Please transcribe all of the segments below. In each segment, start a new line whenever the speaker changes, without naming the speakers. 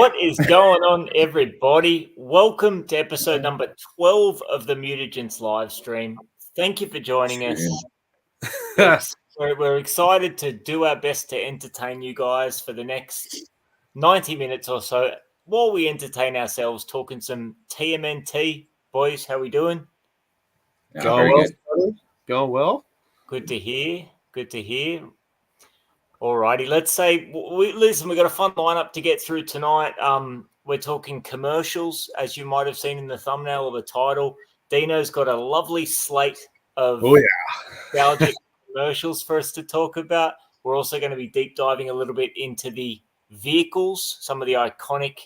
What is going on, everybody? Welcome to episode number 12 of the MUTAGENTS live stream. Thank you for joining us. We're excited to do our best to entertain you guys for the next 90 minutes or so while we entertain ourselves talking some TMNT. Boys, how we doing?
Going well. Going well.
Good to hear. Good to hear. Alrighty, let's say, listen, we've got a fun lineup to get through tonight. We're talking commercials, as you might have seen in the thumbnail or the title. Deano's got a lovely slate of nostalgic commercials for us to talk about. We're also going to be deep diving a little bit into the vehicles, some of the iconic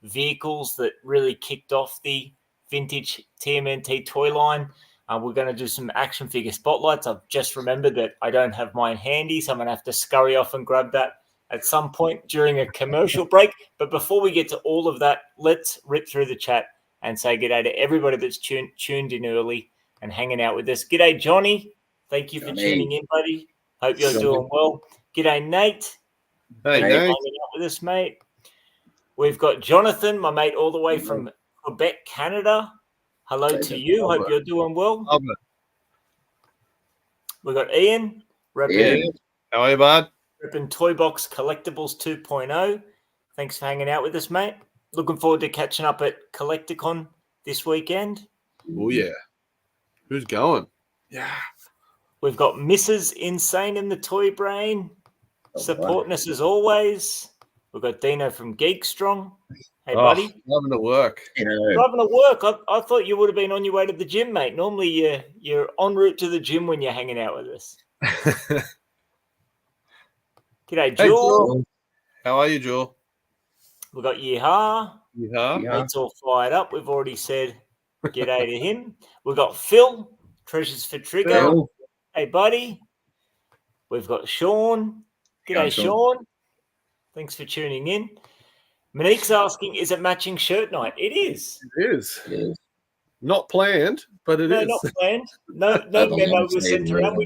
vehicles that really kicked off the vintage TMNT toy line. We're going to do some action figure spotlights. I've just remembered that I don't have mine handy, so I'm going to have to scurry off and grab that at some point during a commercial break. But before we get to all of that, let's rip through the chat and say g'day to everybody that's tuned in early and hanging out with us. G'day, Johnny. Thank you for tuning in, buddy. Hope you're doing well. G'day, Nate.
Hey, Nate.
Hanging out with us, mate. We've got Jonathan, my mate, all the way from Quebec, Canada. Hello to you. Hope you're doing well. We've got Ian.
How are you, bud?
Repping Toy Box Collectibles 2.0. Thanks for hanging out with us, mate. Looking forward to catching up at Collecticon this weekend.
Oh, yeah. Who's going? Yeah.
We've got Mrs. Insane in the Toy Brain supporting us as always. We've got Deano from Geek Strong. Hey, buddy.
Driving to work.
Driving to work. I thought you would have been on your way to the gym, mate. Normally, you're en route to the gym when you're hanging out with us. G'day, Jewel.
Hey, how are you, Jewel?
We've got Yeehaw.
Yeehaw.
It's all fired up. We've already said g'day to him. We've got Phil. Treasures for Trigger.
Phil.
Hey, buddy. We've got Sean. G'day, Sean. Thanks for tuning in. Monique's asking, is it matching shirt night? It is.
It is. Not planned, but it is.
No, not planned. No memo was sent around.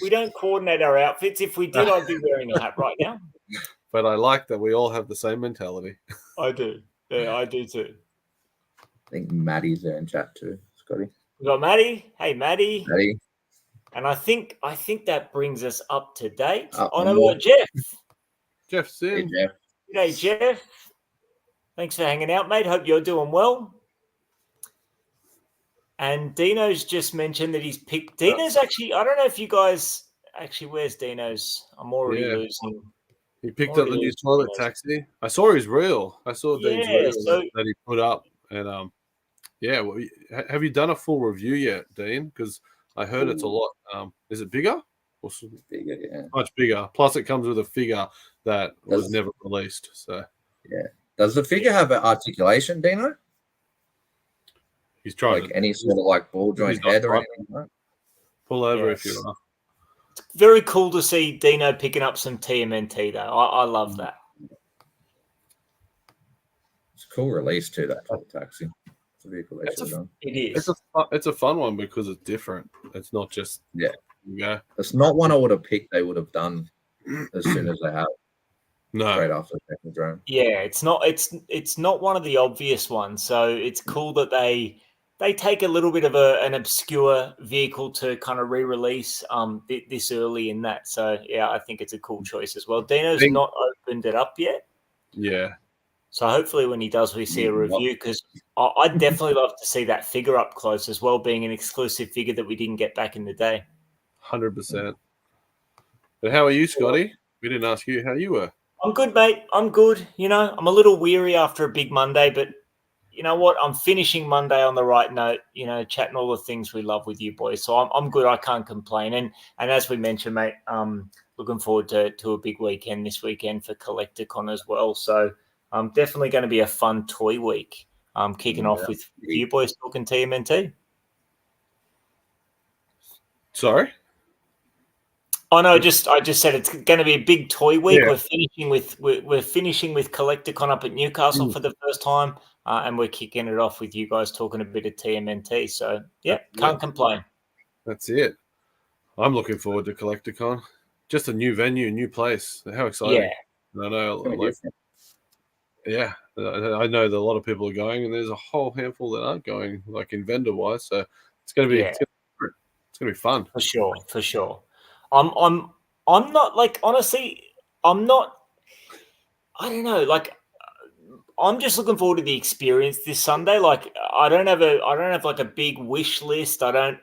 We don't coordinate our outfits. If we did, I'd be wearing a hat right now.
But I like that we all have the same mentality.
I do. Yeah, I do too.
I think Maddie's there in chat too, Scotty.
We've got Maddie. Hey, Maddie.
Maddie.
And I think that brings us up to date. Oh, no, we've got Jeff.
Jeff's in.
Hey, Jeff.
G'day, Jeff. Thanks for hanging out, mate. Hope you're doing well. And Deano's just mentioned that he's picked. Deano's actually, I don't know if you guys actually, where's Deano's? I'm already losing.
He picked up the new toilet taxi. I saw his reel. I saw Dean's reel that he put up. And have you done a full review yet, Dean? Because I heard it's a lot. Is it bigger?
Bigger, yeah.
Much bigger. Plus, it comes with a figure that was never released. So
yeah. Does the figure have an articulation, Deano?
He's trying
like any sort of like ball joint head or anything like that?
Pull over if you are.
Very cool to see Deano picking up some TMNT though. I love that.
It's a cool release too, that total taxi. It's a vehicle they should have done.
It is.
It's a fun one because it's different. It's not just
It's not one I would have picked. They would have done as soon as they have.
No.
Straight after the second drone.
Yeah, it's not one of the obvious ones. So it's cool that they take a little bit of an obscure vehicle to kind of re-release this early in that. So yeah, I think it's a cool choice as well. Deano's not opened it up yet.
Yeah.
So hopefully when he does, we see a review because I'd definitely love to see that figure up close as well, being an exclusive figure that we didn't get back in the day.
100%. But how are you, Scotty? We didn't ask you how you were.
I'm good, mate. I'm good. You know, I'm a little weary after a big Monday, but you know what? I'm finishing Monday on the right note, you know, chatting all the things we love with you boys. So I'm good. I can't complain. And as we mentioned, mate, looking forward to a big weekend this weekend for Collecticon as well. So definitely going to be a fun toy week. Kicking off with you boys talking TMNT.
Sorry?
Oh no, I just said it's going to be a big toy week. Yeah. We're finishing with Collecticon up at Newcastle for the first time, and we're kicking it off with you guys talking a bit of TMNT. So yeah, can't complain.
That's it. I'm looking forward to Collecticon. Just a new venue, new place. How exciting!
Yeah,
I know. Yeah, I know that a lot of people are going, and there's a whole handful that aren't going, like in vendor wise. So it's going to be it's going to be fun
for sure. I'm not like honestly, I'm not. I don't know, like. I'm just looking forward to the experience this Sunday. Like, I don't have like a big wish list. I've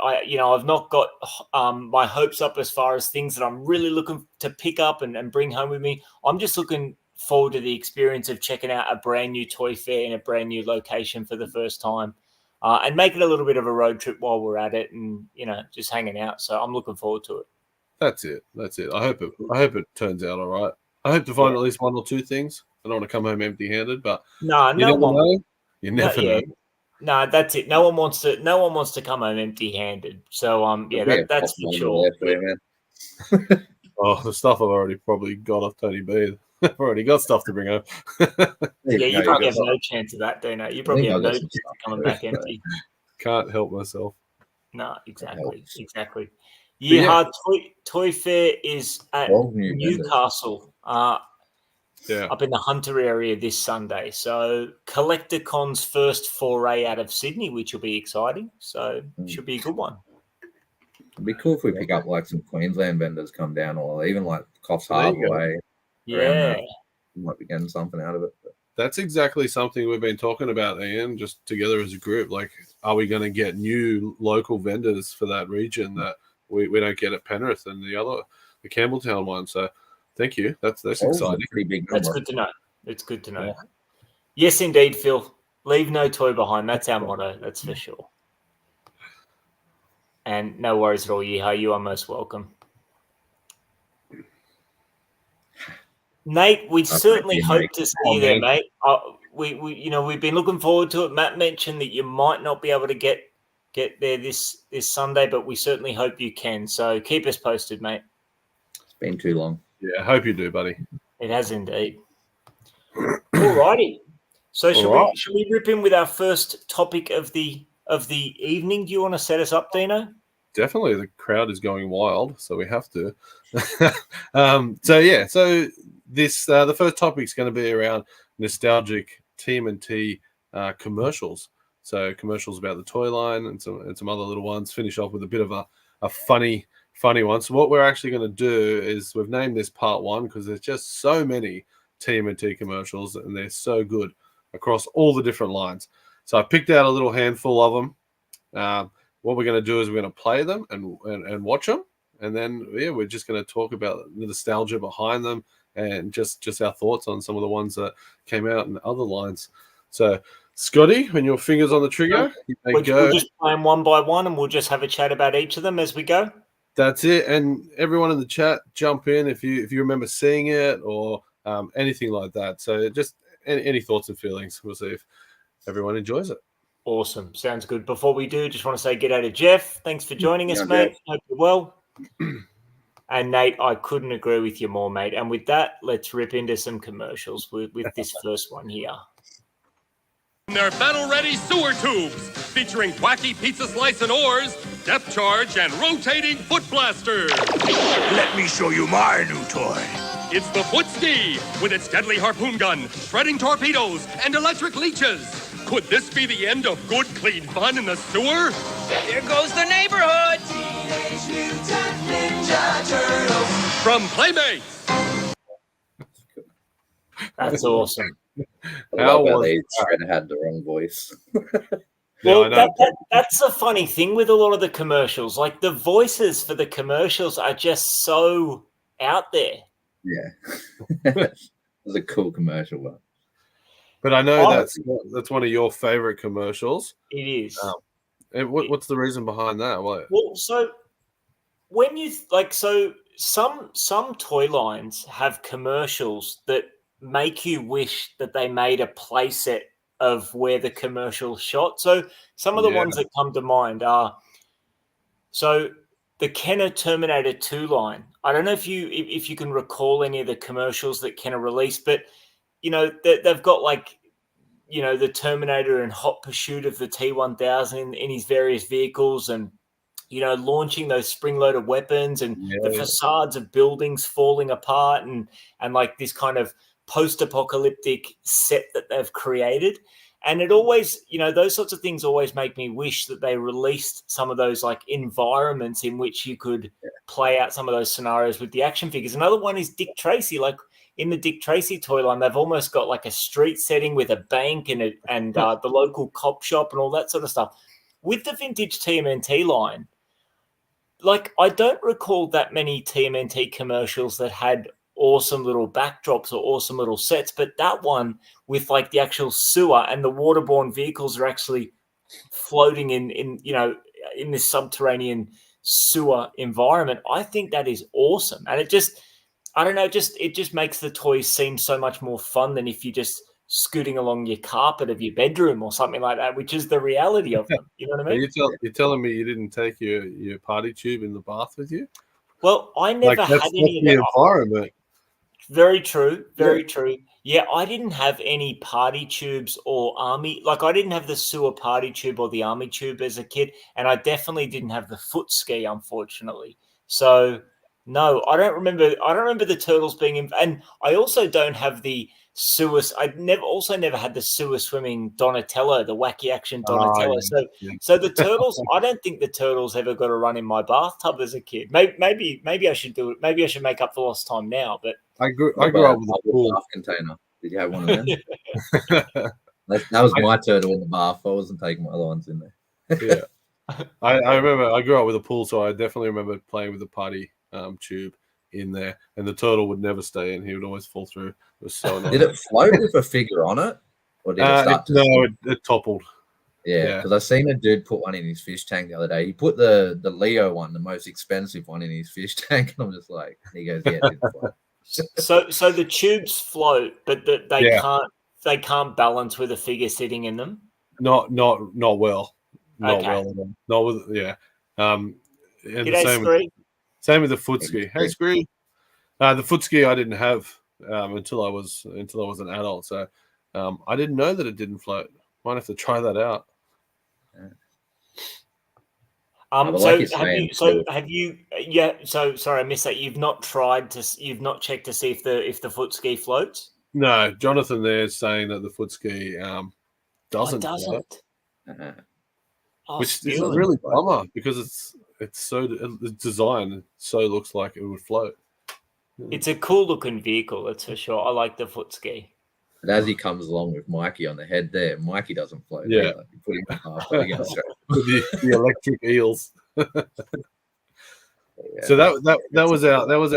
not got my hopes up as far as things that I'm really looking to pick up and bring home with me. I'm just looking forward to the experience of checking out a brand new toy fair in a brand new location for the first time, and make it a little bit of a road trip while we're at it, and just hanging out. So I'm looking forward to it.
That's it. I hope it turns out all right. I hope to find at least one or two things. I don't want to come home empty-handed, but you never know. You never know.
No, that's it. No one wants to come home empty-handed. So that's for sure.
Oh, the stuff I've already probably got off Tony B. I've already got stuff to bring home.
You probably have no chance of that, Deano. You probably have no chance of coming back empty.
Can't help myself.
No, exactly. Yeah, Toy Fair is at Newcastle. Up in the Hunter area this Sunday. So CollectorCon's first foray out of Sydney, which will be exciting. So should be a good one.
It'd be cool if we pick up like some Queensland vendors come down, or even like Coffs Harbour way.
Yeah.
We might be getting something out of it. But.
That's exactly something we've been talking about, Ian, just together as a group. Like, are we going to get new local vendors for that region that we don't get at Penrith and the Campbelltown one? So thank you. That's exciting.
Pretty big number.
That's good to know. It's good to know. Yeah. Yes, indeed, Phil. Leave no toy behind. That's our motto. That's for sure. And no worries at all, Yeehaw. You are most welcome. Nate, we certainly hope to see you there, mate. We've been looking forward to it. Matt mentioned that you might not be able to get there this Sunday, but we certainly hope you can. So keep us posted, mate.
It's been too long.
Yeah, I hope you do, buddy.
It has indeed. All righty. So should we rip in with our first topic of the evening? Do you want to set us up, Deano?
Definitely. The crowd is going wild, so we have to. So this the first topic is going to be around nostalgic TMNT commercials. So commercials about the toy line and some other little ones. Finish off with a bit of a funny one. So what we're actually going to do is we've named this part 1 because there's just so many TMNT commercials and they're so good across all the different lines. So I picked out a little handful of them. What we're going to do is we're going to play them and watch them. And then, we're just going to talk about the nostalgia behind them and just our thoughts on some of the ones that came out in other lines. So, Scotty, when your finger's on the trigger, you may go.
We'll just play them one by one and we'll just have a chat about each of them as we go.
That's it. And everyone in the chat, jump in if you remember seeing it or anything like that. So just any thoughts and feelings. We'll see if everyone enjoys it.
Awesome. Sounds good. Before we do, just want to say g'day to Jeff. Thanks for joining us, mate. Hope you're well. And Nate, I couldn't agree with you more, mate. And with that, let's rip into some commercials with this first one here.
Their battle-ready sewer tubes, featuring wacky pizza slice and oars, depth charge, and rotating foot blaster.
Let me show you my new toy.
It's the Foot Ski, with its deadly harpoon gun, shredding torpedoes, and electric leeches. Could this be the end of good, clean fun in the sewer?
Here goes the neighborhood!
Teenage Mutant Ninja Turtles.
From Playmates.
That's awesome.
How was they had the wrong voice?
Well, that's the funny thing with a lot of the commercials. Like the voices for the commercials are just so out there.
Yeah. It was a cool commercial one.
But I know that's one of your favorite commercials.
It is.
What's the reason behind that? What?
Well, so when you some toy lines have commercials that make you wish that they made a playset of where the commercial shot. So some of the ones that come to mind are the Kenner Terminator 2 line. I don't know if you can recall any of the commercials that Kenner released, but they've got the Terminator in hot pursuit of the T-1000 in his various vehicles, and launching those spring-loaded weapons, and the facades of buildings falling apart, and like this kind of post-apocalyptic set that they've created. And it always, those sorts of things always make me wish that they released some of those like environments in which you could play out some of those scenarios with the action figures. Another one is Dick Tracy. Like in the Dick Tracy toy line, they've almost got like a street setting with a bank and the local cop shop and all that sort of stuff. With the vintage TMNT line, like I don't recall that many TMNT commercials that had awesome little backdrops or awesome little sets, but that one with like the actual sewer and the waterborne vehicles are actually floating in this subterranean sewer environment. I think that is awesome. And it just makes the toys seem so much more fun than if you're just scooting along your carpet of your bedroom or something like that, which is the reality of them. You know what I mean?
You're telling me you didn't take your party tube in the bath with you?
Well, I never had any of that.
Environment.
Very true. Very true. Yeah, I didn't have any party tubes or army. Like I didn't have the sewer party tube or the army tube as a kid. And I definitely didn't have the foot ski, unfortunately. So no, I don't remember the turtles being in, and I also don't have the sewer. I never had the sewer swimming Donatello, the wacky action Donatello. So the turtles, I don't think the turtles ever got a run in my bathtub as a kid. Maybe I should do it. Maybe I should make up for lost time now. But
I grew up with a pool
container. Did you have one of them? That was my turtle in the bath. I wasn't taking my other ones in there.
Yeah, I remember I grew up with a pool, so I definitely remember playing with the party tube in there, and the turtle would never stay in. He would always fall through. It was so annoying.
Did it float with a figure on it, or did it start
it toppled.
Yeah, because I seen a dude put one in his fish tank the other day. He put the Leo one, the most expensive one, in his fish tank, and I'm just like, and he goes, "Yeah, it didn't float."
So the tubes float, but they can't balance with a figure sitting in them.
Not well. Not well at all. Not with and same with the foot ski. Hey, Scree. The foot ski I didn't have until I was an adult, so I didn't know that it didn't float. Might have to try that out.
Sorry, I missed that. You've not checked to see if the foot ski floats?
No, Jonathan there is saying that the foot ski doesn't. Float, which is a really bummer because it's designed. It so looks like it would float.
It's a cool looking vehicle, that's for sure. I like the foot ski.
And as he comes along with Mikey on the head there, Mikey doesn't float.
Yeah,
either. You put him half
the electric eels. So that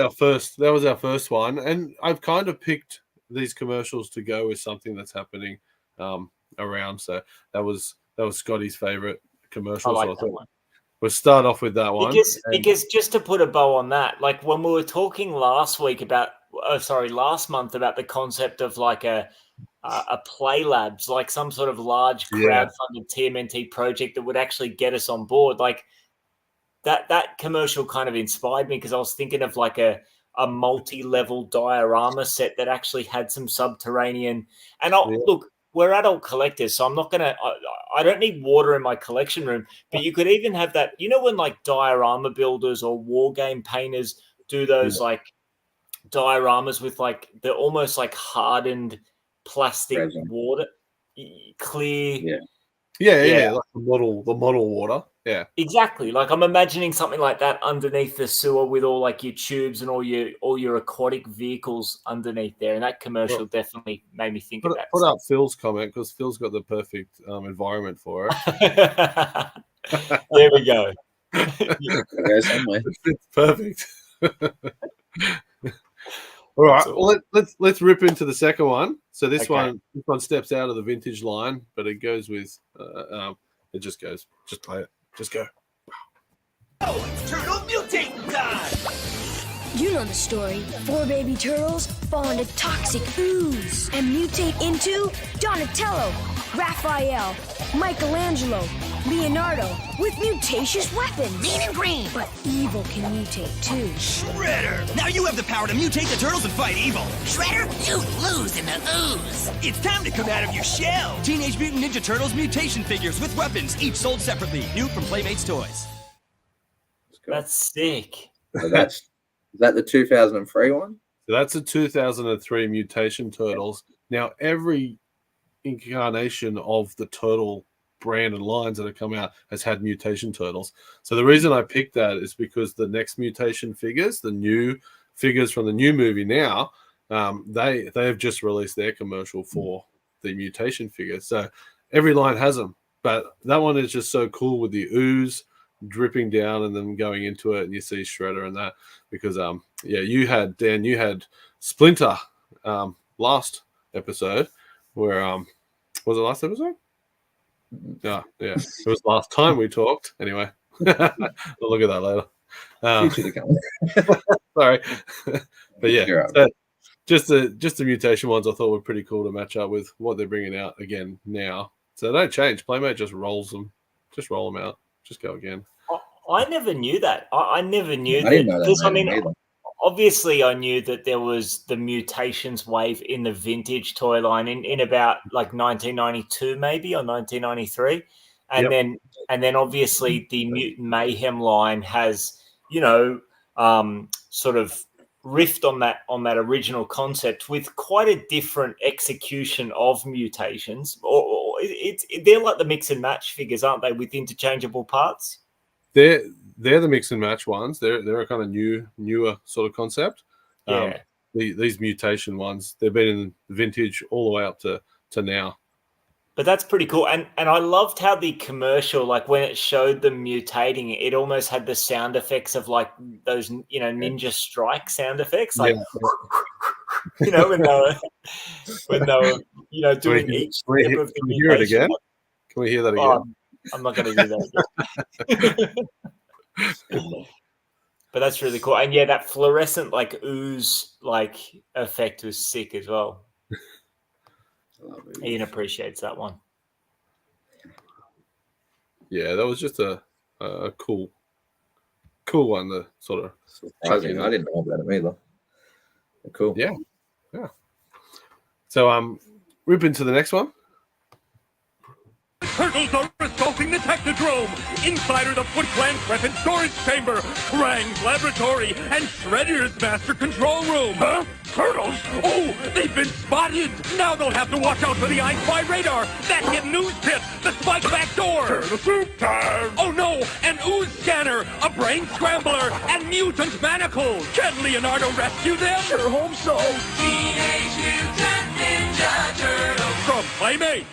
was our first one, and I've kind of picked these commercials to go with something that's happening around. So that was Scotty's favorite commercial.
I like that one.
We'll start off with that one
because just to put a bow on that, like when we were talking last month about the concept of like a play labs, like some sort of large crowdfunded TMNT project that would actually get us on board. Like that commercial kind of inspired me because I was thinking of like a multi-level diorama set that actually had some subterranean. And look, we're adult collectors, so I'm not gonna. I don't need water in my collection room, but you could even have that. You know when like diorama builders or war game painters do those like dioramas with like they're almost like hardened plastic water, clear.
Yeah, like the model water. Yeah,
exactly. Like I'm imagining something like that underneath the sewer with all like your tubes and all your aquatic vehicles underneath there. And that commercial definitely made me think of that.
Put up Phil's comment because Phil's got the perfect environment for it.
There we go.
It's perfect. All right, well, let's rip into the second one. So this one steps out of the vintage line, but it goes with it just goes. Just play it. Just go.
Oh, it's turtle mutating time!
You know the story. 4 baby turtles fall into toxic ooze and mutate into Donatello, Raphael, Michelangelo, Leonardo with mutacious weapons.
Mean and green.
But evil can mutate too.
Shredder! Now you have the power to mutate the turtles and fight evil.
Shredder, you lose in the ooze.
It's time to come out of your shell. Teenage Mutant Ninja Turtles mutation figures with weapons, each sold separately. New from Playmates Toys.
That's sick.
So is that the 2003 one?
So that's the 2003 Mutation Turtles. Now, every incarnation of the turtle brand and lines that have come out has had Mutation Turtles. So the reason I picked that is because the next Mutation figures, the new figures from the new movie now, they have just released their commercial for the Mutation figures. So every line has them, but that one is just so cool with the ooze dripping down and then going into it, and you see Shredder and that, because you had Splinter last episode, where was it last episode? Yeah, it was last time we talked. Anyway, we'll look at that later. Sorry, but yeah, so just the mutation ones I thought were pretty cool to match up with what they're bringing out again now. So they don't change. Playmate just rolls them, just roll them out, just go again.
I never knew that. I never knew that. Because I mean, obviously, I knew that there was the mutations wave in the vintage toy line in about like 1992, maybe, or 1993, and then obviously the Mutant Mayhem line has sort of riffed on that original concept with quite a different execution of mutations. Or they're like the mix and match figures, aren't they, with interchangeable parts?
They're the mix and match ones. They're a kind of newer sort of concept.
Yeah.
These mutation ones, they've been in vintage all the way up to now.
But that's pretty cool. And I loved how the commercial, like when it showed them mutating, it almost had the sound effects of like those, Ninja Strike sound effects. Like, when they were, doing each step of the
Can we hear it again? Can we hear that again?
I'm not going to do that again. But that's really cool. And yeah, that fluorescent like ooze like effect was sick as well. Ian appreciates that one.
Yeah, that was just a cool one to sort of.
I didn't know about it either. Cool.
Yeah. So rip into the next one.
Turtles are assaulting the Technodrome! Inside are the Foot Clan's weapons storage chamber, Krang's laboratory, and Shredder's master control room! Huh? Turtles? Oh, they've been spotted! Now they'll have to watch out for the I Spy radar, that hidden ooze pit, the spike back door! Turtle soup time! Oh no, an ooze scanner, a brain scrambler, and mutant manacles! Can Leonardo rescue them? Sure hope so! Teenage Mutant Ninja Turtles! From Playmate!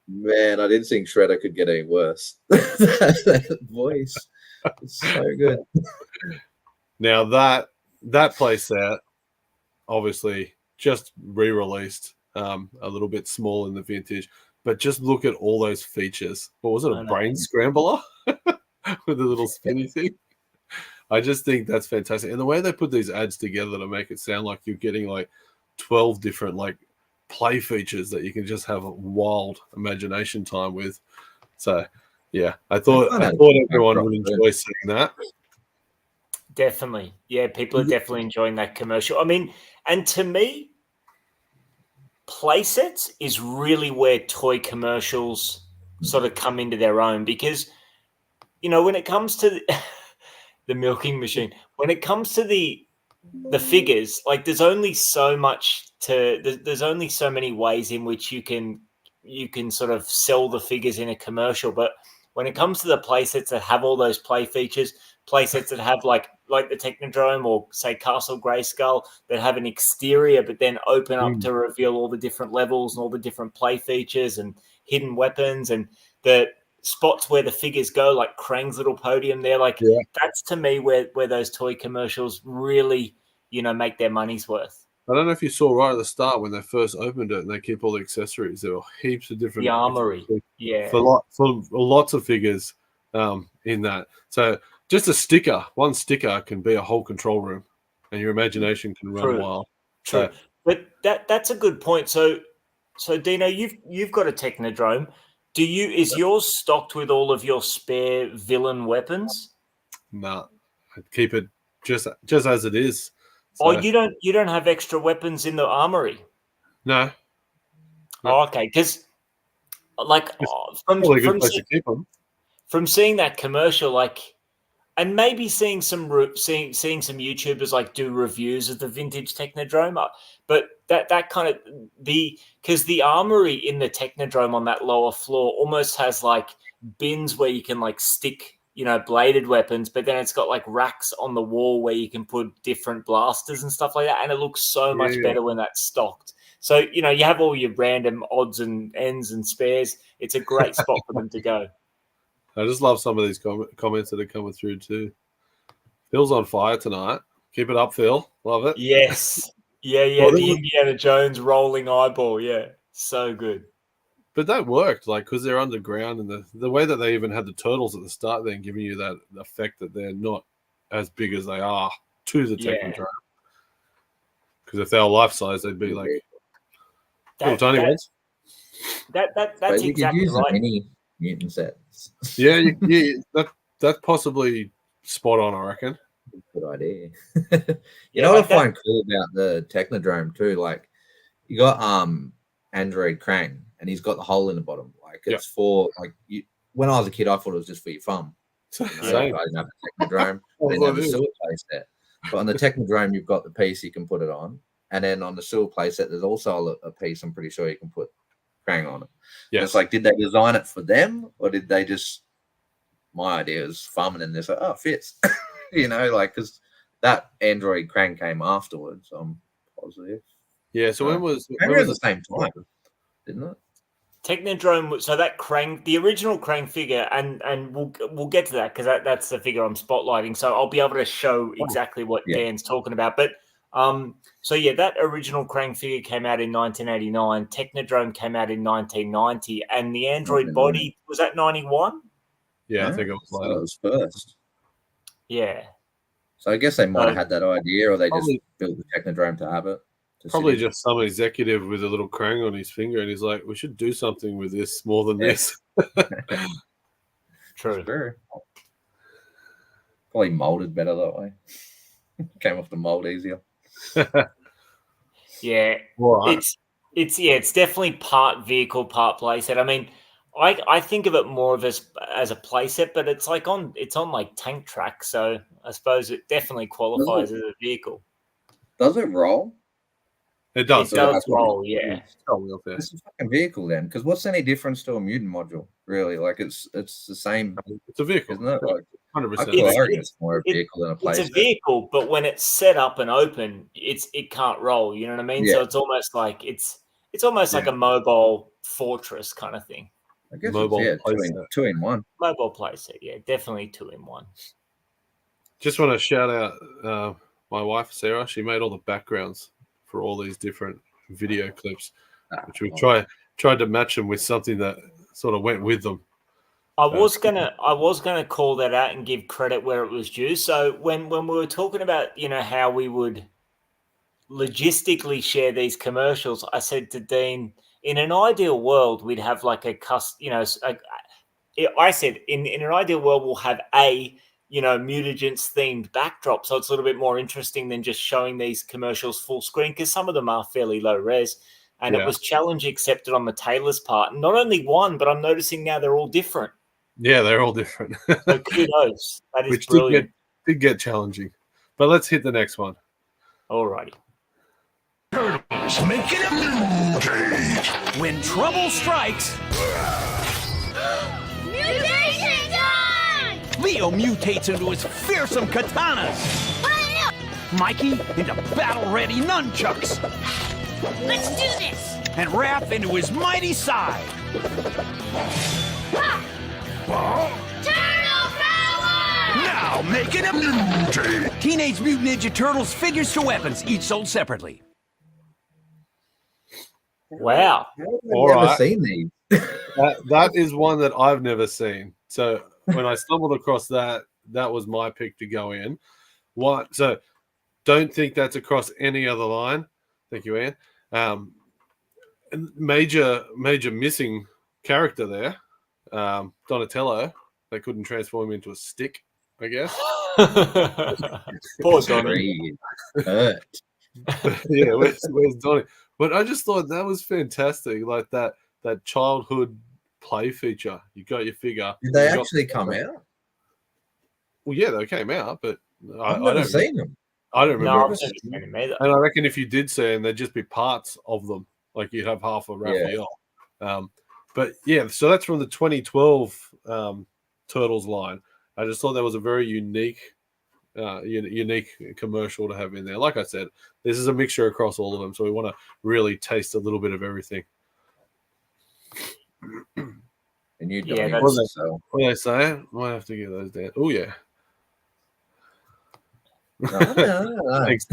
Man, I didn't think Shredder could get any worse. That voice is so good.
Now that play set, obviously just re-released, a little bit small in the vintage, but just look at all those features. What was it, a brain scrambler with a little spinny thing? I just think that's fantastic. And the way they put these ads together to make it sound like you're getting like 12 different like play features that you can just have a wild imagination time with. So yeah, I thought everyone would enjoy seeing that.
Definitely. Yeah, people are definitely enjoying that commercial. I mean, and to me, playsets is really where toy commercials sort of come into their own, because when it comes to the milking machine, when it comes to the figures, like there's only so much there's only so many ways in which you can sort of sell the figures in a commercial. But when it comes to the play sets that have all those play features, play sets that have like the Technodrome or say Castle Grayskull, that have an exterior but then open up to reveal all the different levels and all the different play features and hidden weapons and the spots where the figures go, like Krang's little podium there, that's to me where those toy commercials really make their money's worth.
I don't know if you saw right at the start when they first opened it and they keep all the accessories. There were heaps of different.
The armory,
for lots of figures in that. So just a sticker, one sticker can be a whole control room, and your imagination can run wild.
True, but that's a good point. So Dino, you've got a Technodrome. Is yours stocked with all of your spare villain weapons?
No, I keep it just as it is. So.
Oh, you don't have extra weapons in the armory?
No.
Oh, okay, because from seeing that commercial, like, and maybe seeing some YouTubers like do reviews of the vintage Technodrome, but that kind of because the armory in the Technodrome on that lower floor almost has like bins where you can like stick, you know, bladed weapons, but then it's got like racks on the wall where you can put different blasters and stuff like that, and it looks so much better when that's stocked. So, you know, you have all your random odds and ends and spares. It's a great spot for them to go.
I just love some of these comments that are coming through too. Phil's on fire tonight. Keep it up, Phil. Love it.
Yes. Yeah.
Well,
the Indiana Jones rolling eyeball. Yeah. So good.
But that worked, like, because they're underground, and the way that they even had the turtles at the start, then giving you that effect that they're not as big as they are to the Technodrome. Because if they were life size, they'd be like little tiny ones.
That's exactly right.
Mini mutant sets.
Yeah, that's possibly spot on, I reckon.
Good idea. You know what I find cool about the Technodrome too? Like, you got Android Krang, and he's got the hole in the bottom. Like, it's for like when I was a kid, I thought it was just for your thumb. You know, I didn't have a Technodrome. I didn't have a sewer playset. But on the Technodrome, you've got the piece you can put it on, and then on the sewer playset, there's also a piece I'm pretty sure you can put Krang on it. Yeah, it's like, did they design it for them, or did they just? My idea is farming, and they're like, oh, it fits. You know, like, because that Android Krang came afterwards. I'm positive.
Yeah. So when was
the same time? Didn't it?
Technodrome. So that Krang, the original Krang figure, and we'll get to that because that's the figure I'm spotlighting. So I'll be able to show exactly what Dan's talking about. But so yeah, that original Krang figure came out in 1989. Technodrome came out in 1990, and the Android body was that 91.
Yeah, I think it was.
So it was first.
Yeah.
So I guess they might have had that idea, or they just built the Technodrome to have it.
Probably just some executive with a little Krang on his finger, and he's like, "We should do something with this more than this."
True.
Probably molded better that way. Came off the mold easier.
Yeah, it's definitely part vehicle, part playset. I mean, I think of it more of as a playset, but it's on like tank track, so I suppose it definitely qualifies as a vehicle.
Does it roll?
It does.
It does roll, yeah.
It's a fucking vehicle then, because what's any difference to a mutant module? Really, like it's the same.
It's a vehicle,
isn't it? Like
100%.
It's more a vehicle than a playset.
It's a vehicle, but when it's set up and open, it can't roll. You know what I mean? Yeah. So it's almost like like a mobile fortress kind of thing.
I guess it's two in one.
Mobile playset, yeah, definitely 2 in 1.
Just want to shout out my wife Sarah. She made all the backgrounds for all these different video clips, which we tried to match them with something that sort of went with them.
I was gonna call that out and give credit where it was due. So when we were talking about, you know, how we would logistically share these commercials, I said to Dean, in an ideal world, we'd have like I said in an ideal world, we'll have Mutagens themed backdrop, so it's a little bit more interesting than just showing these commercials full screen, because some of them are fairly low res, and it was challenge accepted on the Taylor's part. Not only one, but I'm noticing now they're all different.
Yeah, they're all different.
So kudos. That is brilliant.
Did get challenging. But let's hit the next one.
Alrighty.
Turtles making a mutate.
When trouble strikes,
Mutation time!
Leo mutates into his fearsome katanas. Mikey into battle-ready nunchucks.
Let's do this!
And Raph into his mighty side.
Turtle power!
Now making a mutate.
Teenage Mutant Ninja Turtles figures to weapons, each sold separately.
Wow.
I've never seen these.
That is one that I've never seen. So when I stumbled across that was my pick to go in. So don't think that's across any other line. Thank you, Anne. Major missing character there. Donatello. They couldn't transform him into a stick, I guess.
Poor Donnie.
Yeah, where's Donnie? But I just thought that was fantastic. Like that childhood play feature. You got your figure.
Did they actually come out?
Well, yeah, they came out, but
I've never seen them.
I don't remember.
No, I've never seen them either.
And I reckon if you did see them, they'd just be parts of them. Like you'd have half of Raphael. Yeah. But yeah, so that's from the 2012 Turtles line. I just thought that was a very unique commercial to have in there. Like I said, this is a mixture across all of them, so we want to really taste a little bit of everything.
And you
what are they saying? Might have to get those down. Oh yeah.
No. Thanks.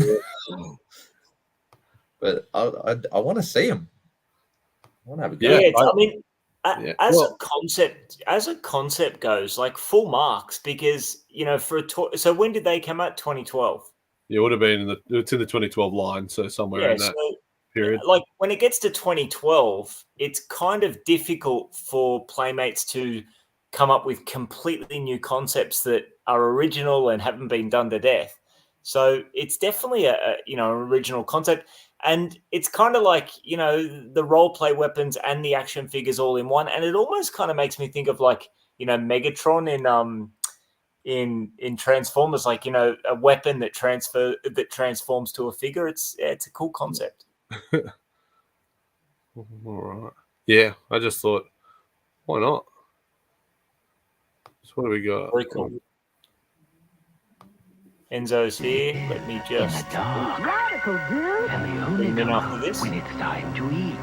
But I want to see them. I want to have a go.
Yeah, I mean, as a concept goes, like full marks, because so when did they come out? 2012.
Yeah, it would have been it's in the 2012 line, so somewhere in that period.
Like when it gets to 2012, it's kind of difficult for Playmates to come up with completely new concepts that are original and haven't been done to death. So it's definitely an original concept. And it's kind of like, the role play weapons and the action figures all in one. And it almost kind of makes me think of like, Megatron in Transformers, like, a weapon that transforms to a figure. It's a cool concept.
All right. Yeah, I just thought, why not? So what do we got?
Very cool. Enzo's here. Let me just
radical, dude.
bring in after this.
When it's time to eat.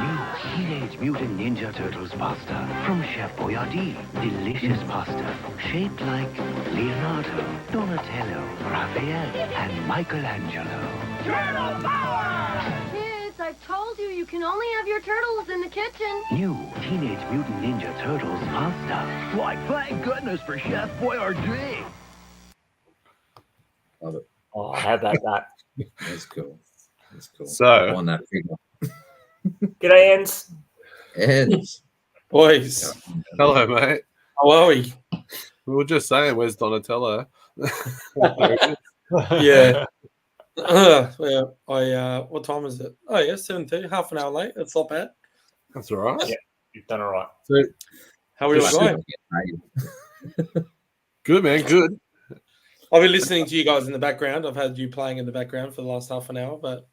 New Teenage Mutant Ninja Turtles pasta from Chef Boyardee. Delicious pasta shaped like Leonardo, Donatello, Raphael, and Michelangelo.
Turtle power! Kids, I've told you, you can only have your turtles in the kitchen.
New Teenage Mutant Ninja Turtles pasta.
Why, thank goodness for Chef Boyardee.
Love it.
Oh, how about that?
That's cool.
So
I want that figure.
G'day, Ens.
Ens.
Boys.
Hello, mate.
How are we?
We were just saying, where's Donatello?
Yeah. What time is it? Oh, yeah, 7:30, half an hour late. That's not bad.
That's all right.
Yeah, you've done all right.
So,
how are you going?
Good, man. Good.
I've been listening to you guys in the background. I've had you playing in the background for the last half an hour, but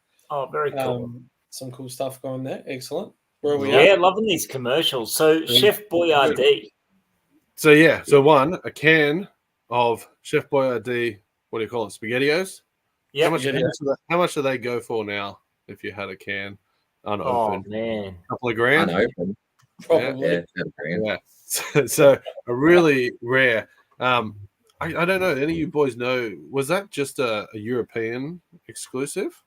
very cool.
Some cool stuff going there. Excellent. Where are we
at? Loving these commercials. So Chef Boyardee.
So a can of Chef Boyardee, what do you call it? SpaghettiOs?
Yeah.
How much do they go for now if you had a can unopened?
Oh man.
A couple of grand?
Unopened.
Probably.
Yeah.
So a really rare. I don't know. Any of you boys know? Was that just a European exclusive?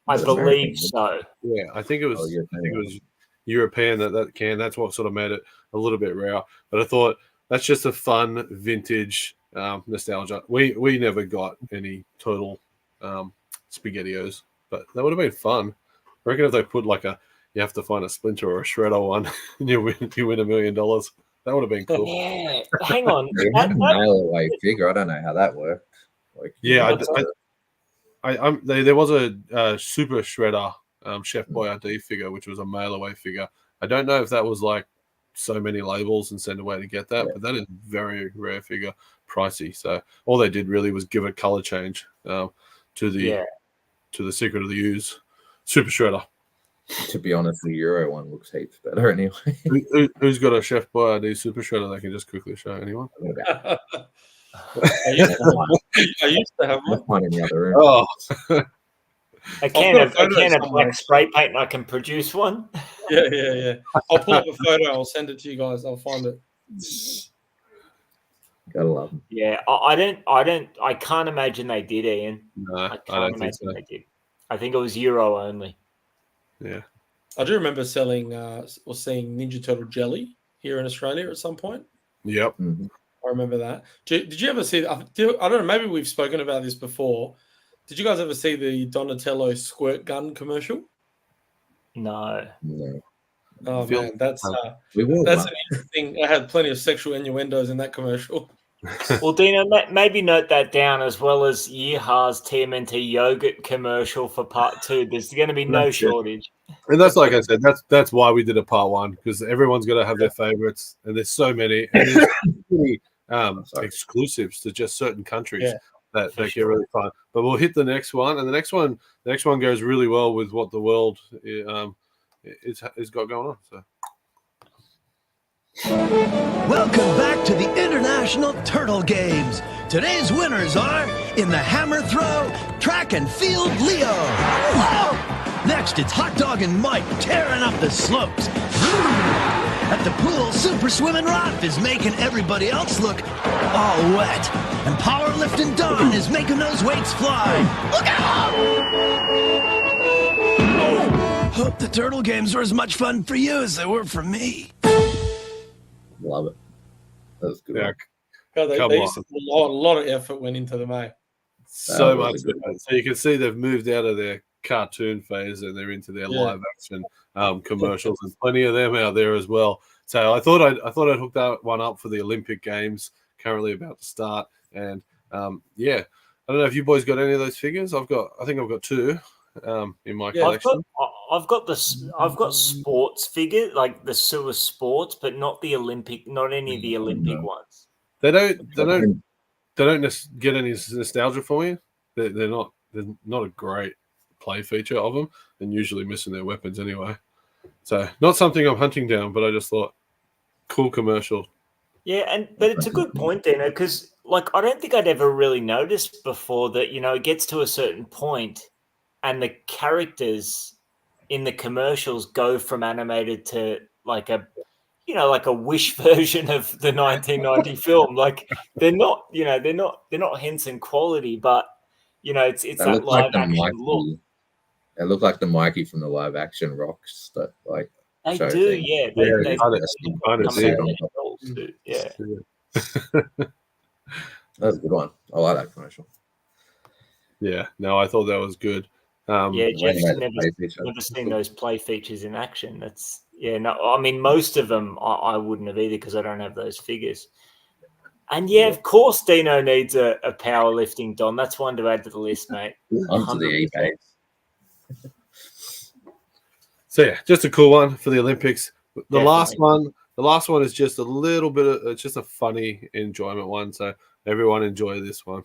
I believe so.
Yeah, I think it was. I think it was European that can. That's what sort of made it a little bit rare. But I thought that's just a fun vintage nostalgia. We never got any total SpaghettiOs, but that would have been fun. I reckon if they put you have to find a Splinter or a Shredder one, and you win $1 million. That would have been cool.
Yeah, hang on.
Mail away figure. I don't know how that worked.
There was a Super Shredder Chef Boyardee figure, which was a mail away figure. I don't know if that was like so many labels and send away to get that, but that is a very rare figure, pricey. So all they did really was give a color change to the Secret of the Ooze Super Shredder.
To be honest, the Euro one looks heaps better anyway.
Who's got a Chef Boyardee Super Shredder they can just quickly show anyone?
I used to have
one in the other room.
Oh.
I can't have black spray paint and I can produce one.
Yeah. I'll pull up a photo. I'll send it to you guys. I'll find it.
Gotta love them.
Yeah, I can't imagine they did, Ian.
No,
I can't imagine they did. I think it was Euro only.
Yeah.
I do remember seeing Ninja Turtle jelly here in Australia at some point.
Yep.
Mm-hmm.
I remember that. Did you ever see? I don't know. Maybe we've spoken about this before. Did you guys ever see the Donatello squirt gun commercial?
No.
Oh man, that's an interesting. I had plenty of sexual innuendos in that commercial.
Well, Dino, maybe note that down, as well as Yeehaws TMNT yogurt commercial for part 2. There's going to be no shortage.
And that's like I said, that's why we did a part one, because everyone's got to have their favorites, and there's so many, and there's so many exclusives to just certain countries that get really fun. But we'll hit the next one, and the next one goes really well with what the world is got going on. So.
Welcome back to the International Turtle Games. Today's winners are in the hammer throw, track and field Leo. Whoa! Next, it's Hot Dog and Mike tearing up the slopes. At the pool, Super Swimming Ralph is making everybody else look all wet. And Powerlifting Don is making those weights fly. Look out! Oh, hope the Turtle Games were as much fun for you as they were for me.
Love it. That was good.
Yeah. God, a lot of effort went into them, eh?
So much. So you can see they've moved out of their cartoon phase and they're into their live action commercials, and plenty of them out there as well. So I thought I'd hook that one up for the Olympic Games currently about to start. And I don't know if you boys got any of those figures. I think I've got two in my collection.
I've got sports figure, like the sewer sports, but not the Olympic, not any of the Olympic ones.
They don't get any nostalgia for me. They're not a great play feature of them, and usually missing their weapons anyway. So not something I'm hunting down, but I just thought cool commercial.
Yeah, but it's a good point, Deano, because like I don't think I'd ever really noticed before that, it gets to a certain point and the characters in the commercials go from animated to like a Wish version of the 1990 film. Like they're not Henson quality, but it's that live action look.
They look like the Mikey from the live action Rocks that like
they do, thing. Yeah. They
yeah. That's a good one. I like that commercial.
Yeah, no, I thought that was good.
Jeff's never seen those play features in action. I mean, most of them I wouldn't have either because I don't have those figures. And of course, Deano needs a powerlifting Don. That's one to add to the list, mate.
Onto the eBay.
So yeah, just a cool one for the Olympics. The last one is just a little bit of it's just a funny enjoyment one. So everyone enjoy this one.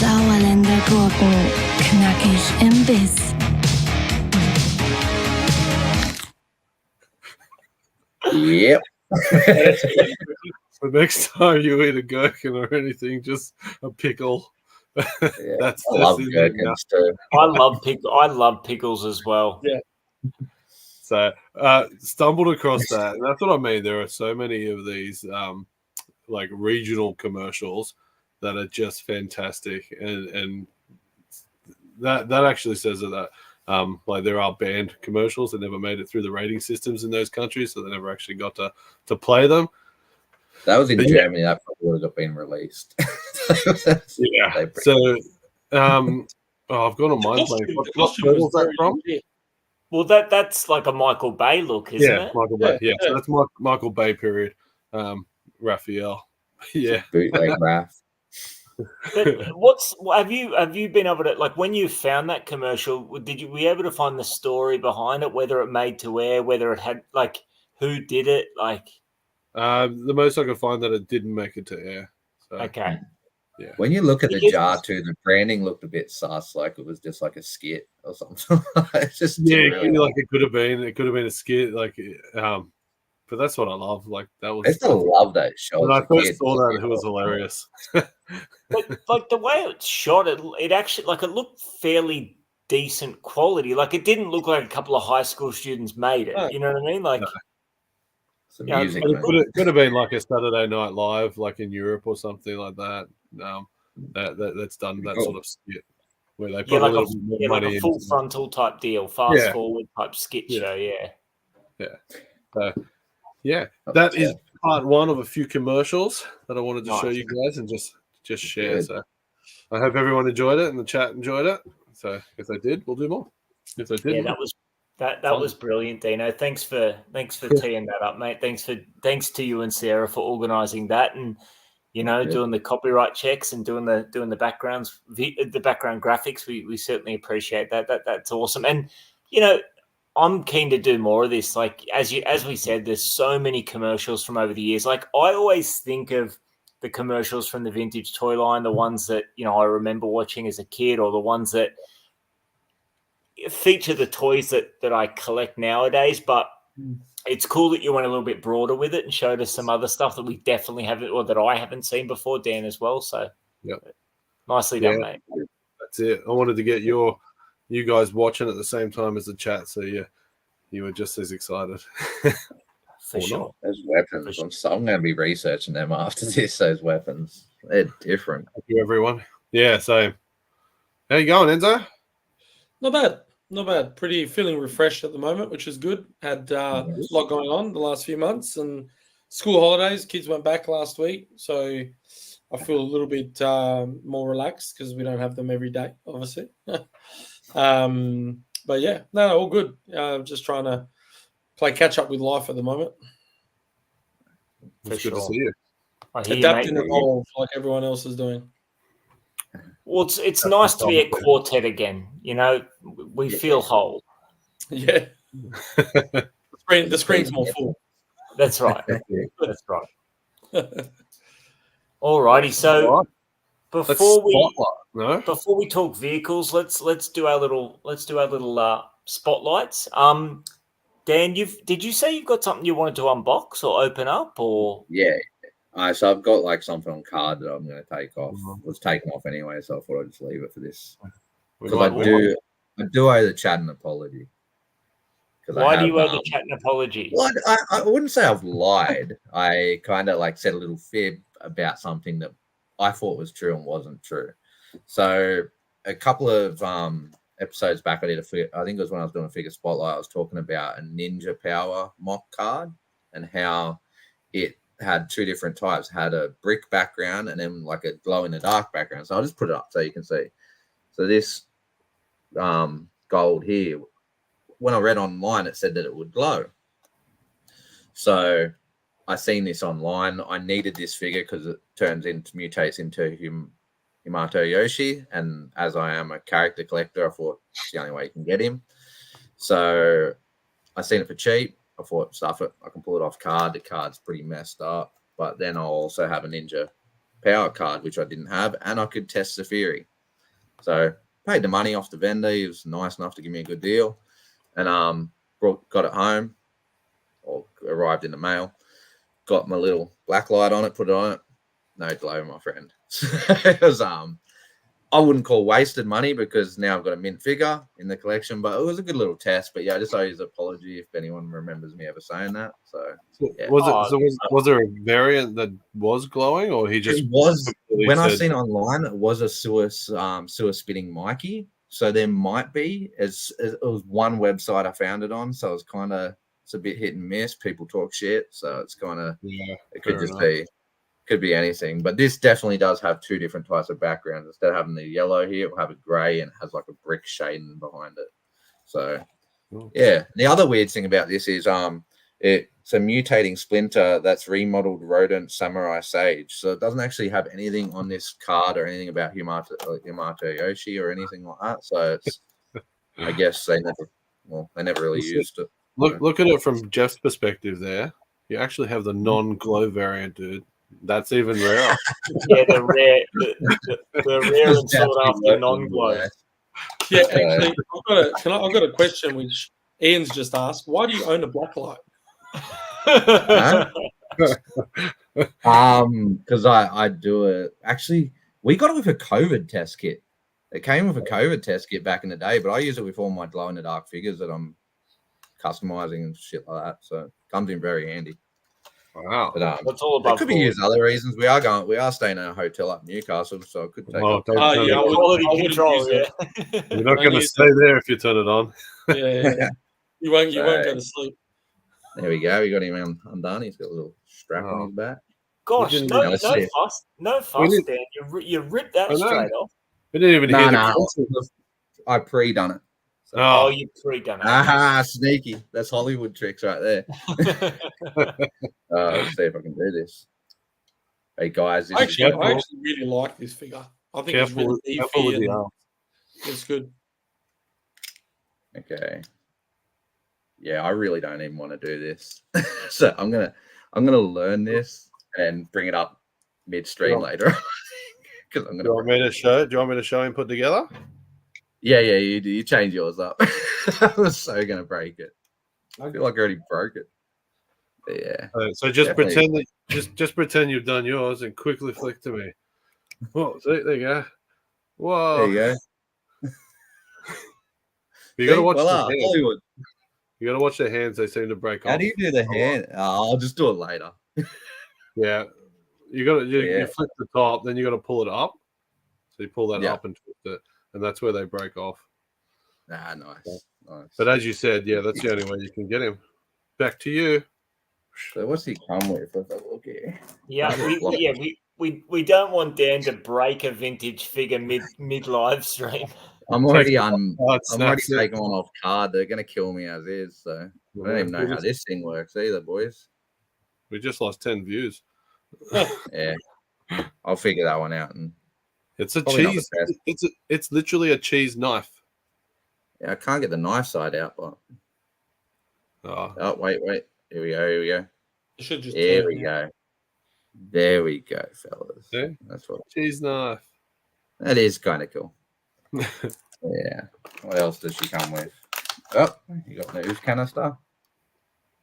Sauerländer Gurken, knackig im Biss.
Yep.
The next time you eat a gherkin or anything, just a pickle.
I love gherkins too.
I love pickles as well.
Yeah.
So stumbled across that. And that's what I mean. There are so many of these like regional commercials that are just fantastic, and that actually says that like there are banned commercials that never made it through the rating systems in those countries, so they never actually got to play them.
That was in Germany. That probably would have been released.
Yeah. So I've got on mine playing. What turtle's that from?
Well, that's like a Michael Bay look, isn't it?
Michael Bay. Yeah, so that's Michael Bay period. Raphael. Yeah.
Bootleg Raph.
But have you been able to, like, when you found that commercial, were you able to find the story behind it, whether it made to air, whether it had, like, who did it, like?
The most I could find that it didn't make it to air. So,
okay.
Yeah. When you look at the jar too, the branding looked a bit sus, like it was just like a skit or something. It's just
really like it could have been a skit, like but that's what I love. Like that was.
I still love that show.
When I first saw that, it was hilarious.
But like the way it's shot, it actually, like, it looked fairly decent quality. Like it didn't look like a couple of high school students made it. You know what I mean? Like,
music,
it could have been like a Saturday Night Live, like in Europe or something like that. That's done that sort of skit where they put
like a full frontal type deal, fast forward type skit show. That is part one of a few commercials that I wanted to show you guys and just
just share. So I hope everyone enjoyed it and the chat enjoyed it. So if they did, we'll do more. If they didn't,
that was brilliant, Deano. Thanks for teeing that up, mate. Thanks to you and Sarah for organising that, and doing the copyright checks and doing the backgrounds, the background graphics. We certainly appreciate that. That's awesome. And I'm keen to do more of this. Like as we said, there's so many commercials from over the years. Like I always think of the commercials from the vintage toy line, the ones that I remember watching as a kid, or the ones that feature the toys that I collect nowadays. But it's cool that you went a little bit broader with it and showed us some other stuff that we definitely haven't, or that I haven't seen before, Dan, as well. So nicely done, mate.
That's it. I wanted to get you guys watching at the same time as the chat, so you were just as excited.
For sure.
Those weapons. I'm going to be researching them after this. Those weapons, they're different.
Thank you, everyone. Yeah, same. How you going, Enzo?
Not bad. Pretty feeling refreshed at the moment, which is good. Had a lot going on the last few months, and school holidays. Kids went back last week, so I feel a little bit more relaxed because we don't have them every day, obviously. But yeah, no, all good. Just trying to play catch up with life at the moment.
It's good to see you.
Adapt and evolve like everyone else is doing.
Well, it's nice to be at quartet again. We feel whole.
Yeah. The screen's more full.
That's right. That's right. All righty. So before we talk vehicles, let's do our little spotlights. Dan, did you say you've got something you wanted to unbox or open up, or?
Yeah. So I've got like something on card that I'm going to take off. It was taken off anyway, so I thought I'd just leave it for this. Because I do owe the chat an apology.
Why do you owe the chat an apology?
Well, I wouldn't say I've lied. I kind of like said a little fib about something that I thought was true and wasn't true. So a couple of episodes back, I think it was when I was doing a figure spotlight, I was talking about a Ninja Power mock card and how it had two different types, had a brick background and then like a glow in the dark background. So I'll just put it up so you can see. So this gold here, when I read online, it said that it would glow. So I seen this online. I needed this figure because it mutates into Yamato Yoshi. And as I am a character collector, I thought it's the only way you can get him. So I seen it for cheap. I thought, stuff it. I can pull it off card. The card's pretty messed up. But then I'll also have a Ninja Power card, which I didn't have. And I could test the theory. So paid the money off the vendor. He was nice enough to give me a good deal. And got it home, or arrived in the mail. Got my little black light on it, put it on it. No glow, my friend. It was I wouldn't call wasted money because now I've got a mint figure in the collection, but it was a good little test. But yeah, I just owe you an apology if anyone remembers me ever saying that. So yeah.
Was there a variant that was glowing, or he just
when I seen online it was a sewer spitting Mikey. So there might be, it was one website I found it on, so it's a bit hit and miss. People talk shit, so it's it could just could be anything. But this definitely does have two different types of backgrounds. Instead of having the yellow here, it will have a grey and has like a brick shading behind it. So yeah. The other weird thing about this is it's a mutating splinter that's remodeled rodent samurai sage. So it doesn't actually have anything on this card or anything about Yamato Yoshi or anything like that. So it's I guess they never really used it.
Look at it from Jeff's perspective there. You actually have the non-glow variant, dude. That's even rarer.
Yeah, the rare and sought after non-glow.
Yeah, actually, I've got a question which Ian's just asked. Why do you own a black light?
Because I do it. Actually, we got it with a COVID test kit. It came with a COVID test kit back in the day, but I use it with all my glow in the dark figures that I'm customizing and shit like that. So it comes in very handy.
Wow.
But
that's all about
it could be used other reasons. We are staying in a hotel up Newcastle, so it could take
quality control. Yeah.
You're not going to stay there if you turn it on.
Yeah. You won't go to sleep.
There we go. We got him undone. He's got a little strap on his back.
Gosh, no fuss, Dan. You ripped that straight off.
We didn't even hear the
I pre-done it.
So, oh, you pre-done it.
Ah, sneaky. That's Hollywood tricks right there. Let's see if I can do this. Hey guys,
I actually really like this figure. I think it's really beefy and it's good.
Okay. Yeah, I really don't even want to do this. So I'm gonna learn this and bring it up midstream later. Because I'm gonna.
Do you want me to show? Do you want me to show him put together?
Yeah, you change yours up. I was so gonna break it. I feel like I already broke it. But yeah.
So just pretend that just pretend you've done yours and quickly flick to me. Oh, see, there you go. Whoa.
There you go.
You got to watch the hands.
Hollywood.
You got to watch their hands. They seem to break off.
How do you do the hand? I'll just do it later.
Yeah. You got to you flip the top, then you got to pull it up. So you pull that up and twist it, and that's where they break off.
Ah, nice.
But as you said, yeah, that's the only way you can get him. Back to you.
So what's he come with? Let's have a look here.
Yeah, we don't want Dan to break a vintage figure mid live stream.
I'm already taking one off card. They're gonna kill me as is. So I don't even know how this thing works either, boys.
We just lost 10 views.
Yeah, I'll figure that one out. And
it's a cheese. It's literally a cheese knife.
Yeah, I can't get the knife side out, but oh wait. Here we go. Here we go. There we go, fellas.
Yeah.
That's what
cheese knife.
That is kind of cool. Yeah. What else does she come with? Oh, you got the ooze canister.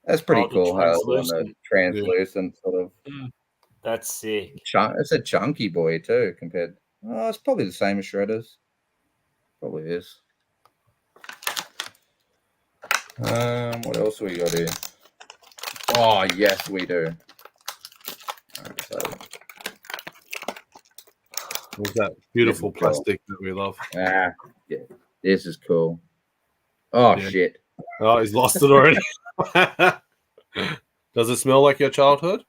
That's pretty cool. How it's on the translucent sort of.
That's sick.
It's a chunky boy too. Compared, it's probably the same as Shredder's. Probably is. What else we got here? Oh yes, we do. Right, so.
What's that beautiful plastic that we love?
Yeah, this is cool. Oh shit!
Oh, he's lost it already. Does it smell like your childhood?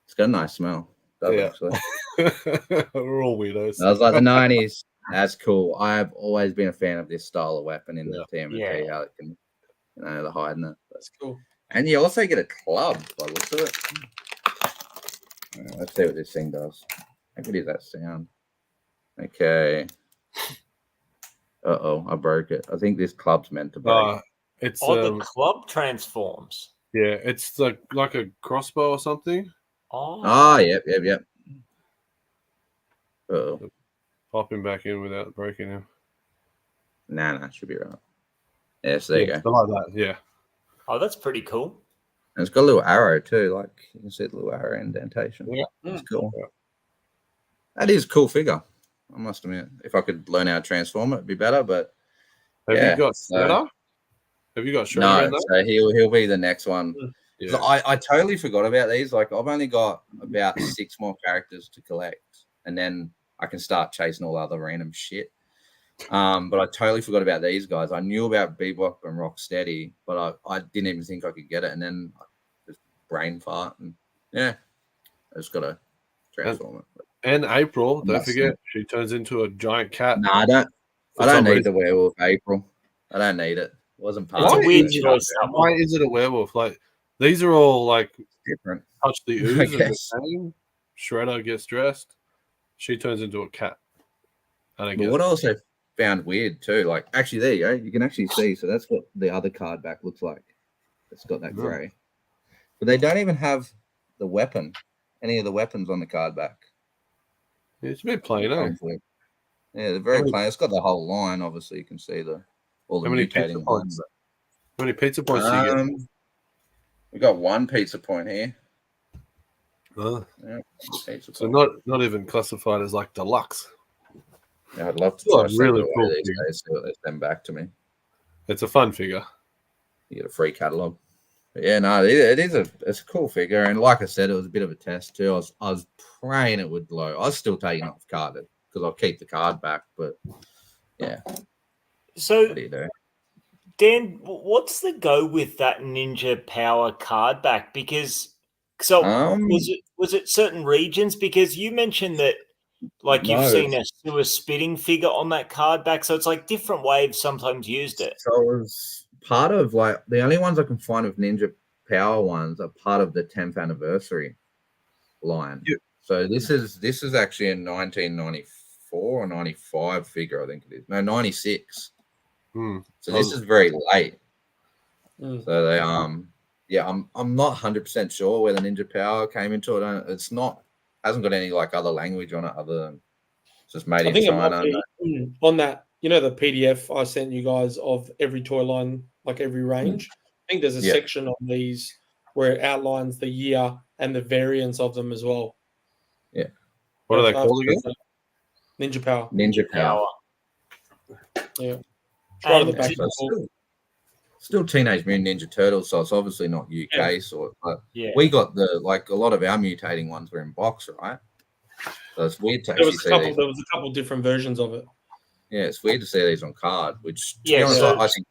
It's got a nice smell. Actually.
We're all weirdos.
That was like the 90s. That's cool. I've always been a fan of this style of weapon in the TMNT. How it can, they're hiding it.
That's cool.
And you also get a club by the looks of it. Let's see what this thing does. How good is that sound? Okay. I broke it. I think this club's meant to break.
The club transforms.
Yeah, it's like a crossbow or something.
Yep.
Pop him back in without breaking him.
Nah, should be right. Yes, there you go.
Like that, yeah.
Oh, that's pretty cool.
And it's got a little arrow too, like you can see the little arrow indentation.
Yeah,
that's cool. Yeah. That is a cool figure. I must admit, if I could learn how to transform it, it'd be better. But
have you got Shredder? Have you got
Shredder? No, so he'll be the next one.
Yeah.
So I totally forgot about these. Like I've only got about 6 more characters to collect, and then I can start chasing all other random shit. But I totally forgot about these guys. I knew about Bebop and Rocksteady, but I didn't even think I could get it. And then I just brain fart, and I just got to transform it.
And April, don't forget, she turns into a giant cat.
No, I don't need the werewolf April. I don't need it. It wasn't part of it.
It's a weird choice.
Why is it a werewolf? Like these are all like
different.
Touch the ooze and the same. Shredder gets dressed. She turns into a cat.
But what I also found weird too, like actually there you go. You can actually see. So that's what the other card back looks like. It's got that grey. But they don't even have the weapon. Any of the weapons on the card back.
It's a bit plain, eh?
Yeah, they're very plain. It's got the whole line. Obviously, you can see all the mutating lines.
How many pizza points do you get?
We got 1 pizza point here.
So not even classified as like deluxe.
Yeah, I'd love to
try really cool
these days, see what they send back to me.
It's a fun figure.
You get a free catalog. But yeah, no, it's a cool figure, and like I said, it was a bit of a test too. I was praying it would blow. I was still taking off card because I'll keep the card back, but yeah.
So,
what do you do?
Dan, what's the go with that Ninja Power card back? Because So was it certain regions? Because you mentioned that like you've seen a sewer spitting figure on that card back, so it's like different waves sometimes used it.
So it was part of like the only ones I can find of Ninja Power ones are part of the 10th anniversary line.
Yep.
So this is actually a 1994 or 95 figure, I think it is. No, 96. So this is very late. So they yeah, I'm not 100% sure where the Ninja Power came into it. It's not hasn't got any like other language on it other than just made in China.
On that, you know, the PDF I sent you guys of every toy line, like every range. I think there's a section on these where it outlines the year and the variants of them as well.
Yeah.
What are they called again?
Ninja Power.
Ninja Power.
Yeah. Right at the back.
Still Teenage Mutant Ninja Turtles, so it's obviously not UK sort. But we got the like a lot of our mutating ones were in box, right? So it's weird to actually see these.
There was a couple different versions of it.
Yeah, it's weird to see these on card. Which, to be honest, I think.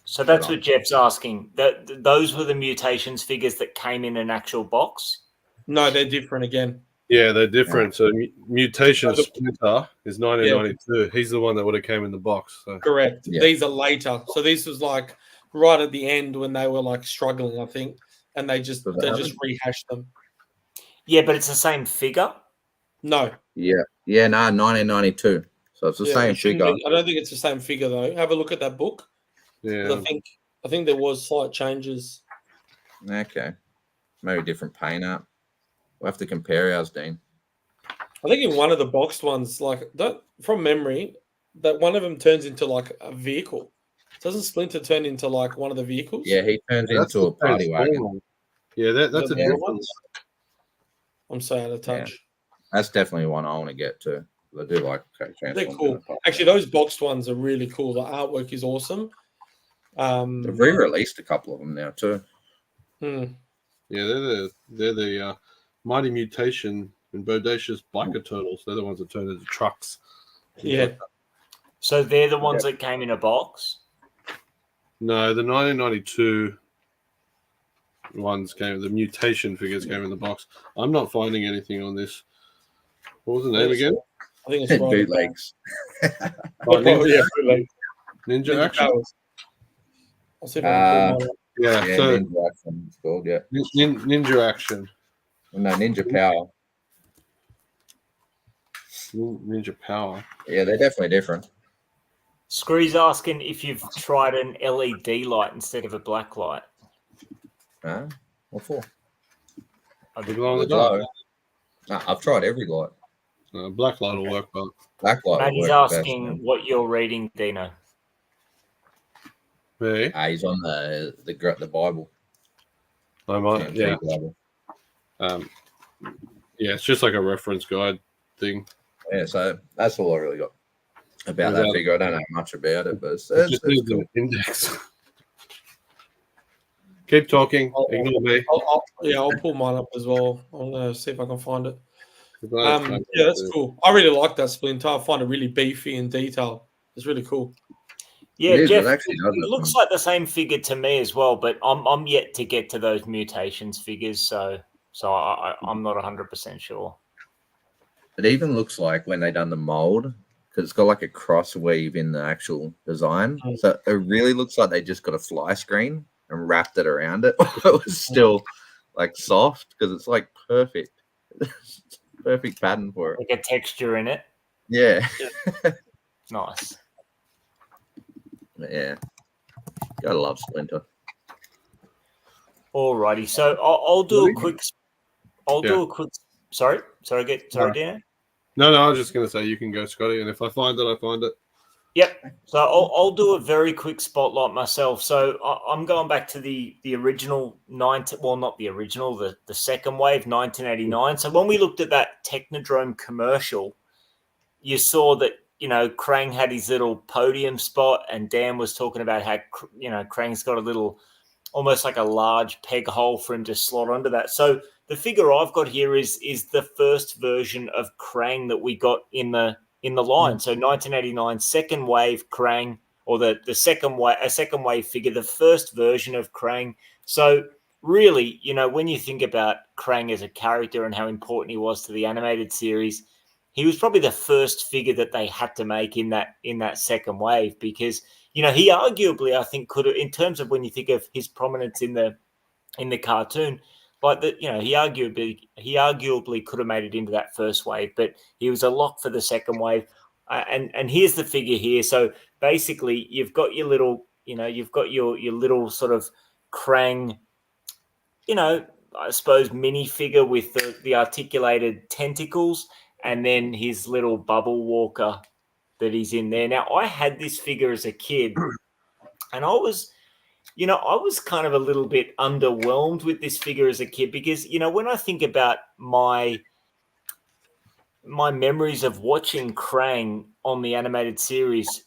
So that's what Jeff's asking. That those were the mutations figures that came in an actual box.
No, they're different again.
Yeah, they're different. So Mutation Splinter is 1992. He's the one that would have came in the box. So.
Correct. Yeah. These are later. So this was like right at the end when they were like struggling, I think, and they just rehashed them.
Yeah, but it's the same figure.
No.
Yeah. No, 1992. So it's the same figure.
I don't think it's the same figure though. Have a look at that book.
Yeah.
I think there was slight changes.
Okay. Maybe different paint up. We'll have to compare ours, Dean.
I think in one of the boxed ones, like from memory, that one of them turns into like a vehicle. Doesn't Splinter turn into like one of the vehicles?
Yeah, he turns into a party wagon.
Yeah, that's a different one.
I'm so out of touch.
Yeah. That's definitely one I want to get to. I do like
they're cool. Actually, those boxed ones are really cool. The artwork is awesome.
They've re-released a couple of them now too.
Yeah, they're the Mighty Mutation and Bodacious Biker Turtles. They're the ones that turn into trucks.
Yeah.
So they're the ones that came in a box?
No, the 1992 ones the mutation figures came in the box. I'm not finding anything on this. What was the name again?
I think it's
Bootlegs.
Bootlegs.
Ninja Action?
I'll see if I can pull
so
Ninja Action it's called,
Ninja Action.
No, Ninja Power.
Ninja Power.
Yeah, they're definitely different.
Scree's asking if you've tried an LED light instead of a black light.
What for?
I've
tried every light.
Black light will work well.
Black light.
Matt is asking what you're reading, Deano.
Me?
He's on the Bible.
I might, yeah.
Bible.
Yeah, it's just like a reference guide thing.
Yeah, so that's all I really got about that figure. I don't know much about it, but it's
just needs an index. Keep talking. Ignore me.
I'll pull mine up as well. I'm going to see if I can find it. Yeah, that's cool. I really like that Splinter. I find it really beefy and detailed. It's really cool.
Yeah, Jeff, it looks like the same figure to me as well, but I'm yet to get to those mutations figures, so I'm not 100% sure.
It even looks like when they done the mold, because it's got like a cross weave in the actual design. So it really looks like they just got a fly screen and wrapped it around it. It was still like soft because it's like perfect. Perfect pattern for it.
Like a texture in it.
Yeah.
Nice.
Yeah. Gotta love Splinter.
Alrighty. So I'll do a quick. Sorry, Dan.
No, I was just going to say you can go, Scotty, and if I find it, I find it.
Yep. So I'll do a very quick spotlight myself. So I'm going back to the original not the original, the second wave, 1989. So when we looked at that Technodrome commercial, you saw that, Krang had his little podium spot, and Dan was talking about how, Krang's got a little, almost like a large peg hole for him to slot onto that. So the figure I've got here is the first version of Krang that we got in the line. So 1989 second wave Krang, or the second wave figure, the first version of Krang. So really, when you think about Krang as a character and how important he was to the animated series, he was probably the first figure that they had to make in that second wave, because he arguably, I think, could have, in terms of when you think of his prominence in the cartoon, like that, he arguably could have made it into that first wave, but he was a lock for the second wave. And here's the figure here. So basically, you've got your little, you've got your little sort of Krang, I suppose mini figure with the articulated tentacles, and then his little bubble walker that he's in there. Now, I had this figure as a kid, and I was kind of a little bit underwhelmed with this figure as a kid, because, when I think about my memories of watching Krang on the animated series,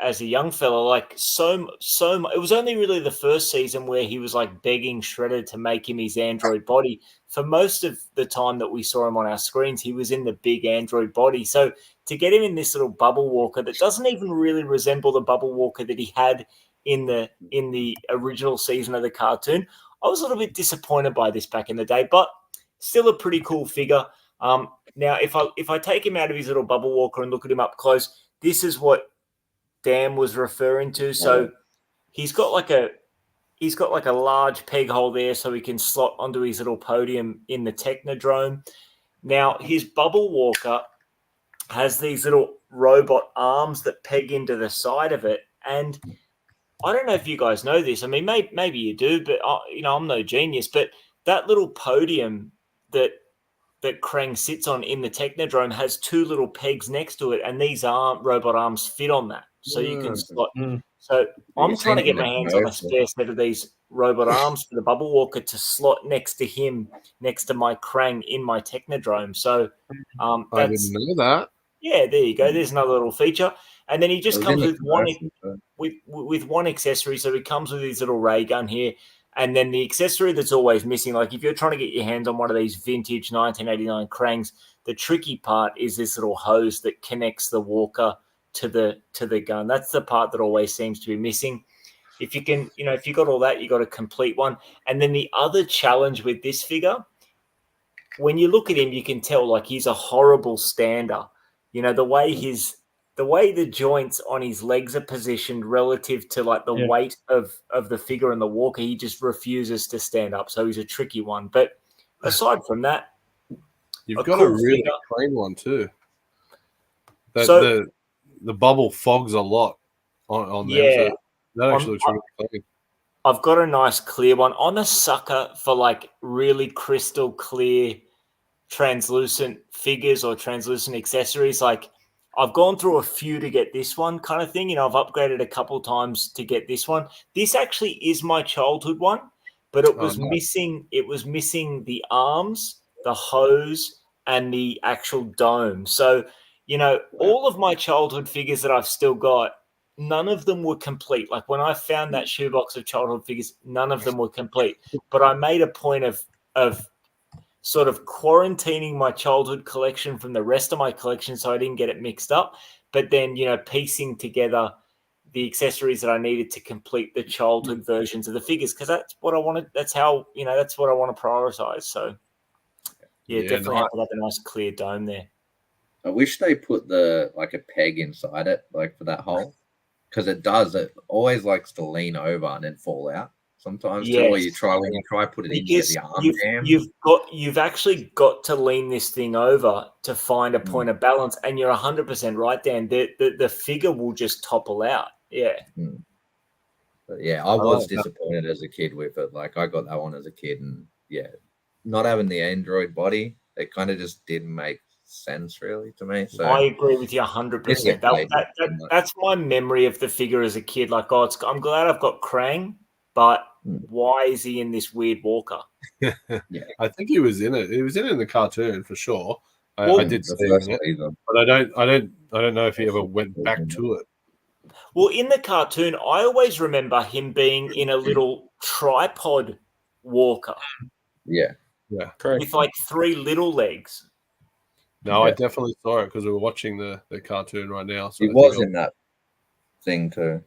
as a young fella, like so it was only really the first season where he was like begging Shredder to make him his android body. For most of the time that we saw him on our screens, he was in the big android body. So to get him in this little bubble walker that doesn't even really resemble the bubble walker that he had in the original season of the cartoon, I was a little bit disappointed by this back in the day, but still a pretty cool figure. Now, if I take him out of his little bubble walker and look at him up close, this is what Dan was referring to. So he's got like a large peg hole there, so he can slot onto his little podium in the Technodrome. Now, his bubble walker has these little robot arms that peg into the side of it, and I don't know if you guys know this. I mean, maybe you do, but I'm no genius. But that little podium that Krang sits on in the Technodrome has two little pegs next to it, and these robot arms fit on that, so you can slot. So I'm trying to get my hands on a spare set of these robot arms for the bubble walker to slot next to him, next to my Krang in my Technodrome. So
I didn't know that.
Yeah, there you go. There's another little feature, and then he just comes with one accessory. So he comes with his little ray gun here. And then the accessory that's always missing, like if you're trying to get your hands on one of these vintage 1989 Krangs, the tricky part is this little hose that connects the walker to the gun. That's the part that always seems to be missing. If you can, if you got all that, you got a complete one. And then the other challenge with this figure, when you look at him, you can tell like he's a horrible stander. The way the joints on his legs are positioned relative to like the weight of the figure and the walker, he just refuses to stand up. So he's a tricky one. But aside from that,
you've got a really clean one too. The bubble fogs a lot on them.
Yeah,
so that actually looks really clean.
I've got a nice clear one. I'm a sucker for like really crystal clear, translucent figures or translucent accessories. Like, I've gone through a few to get this one kind of thing. I've upgraded a couple times to get this one. This actually is my childhood one, but it was missing. It was missing the arms, the hose, and the actual dome. So, all of my childhood figures that I've still got, none of them were complete. Like when I found that shoebox of childhood figures, none of them were complete. But I made a point of sort of quarantining my childhood collection from the rest of my collection so I didn't get it mixed up, but then, piecing together the accessories that I needed to complete the childhood versions of the figures, because that's what I wanted. That's how, that's what I want to prioritize. So, definitely have to have a nice clear dome there.
I wish they put a peg inside it, like for that hole, because it always likes to lean over and then fall out. Sometimes when you try put it in, you get the arm
you've actually got to lean this thing over to find a point of balance, and you're 100% right, Dan. The figure will just topple out. Yeah.
But I was disappointed as a kid with it. Like I got that one as a kid, and not having the android body, it kind of just didn't make sense really to me. So
I agree with you 100%. That's my memory of the figure as a kid. Like, I'm glad I've got Krang, but why is he in this weird walker?
I think he was in it. He was in the cartoon for sure. I did see it, but I don't know if he ever went back to it.
Well, in the cartoon, I always remember him being in a little tripod walker.
Yeah,
correct.
With like 3 little legs.
No, I definitely saw it because we were watching the cartoon right now. So
he was in that thing too.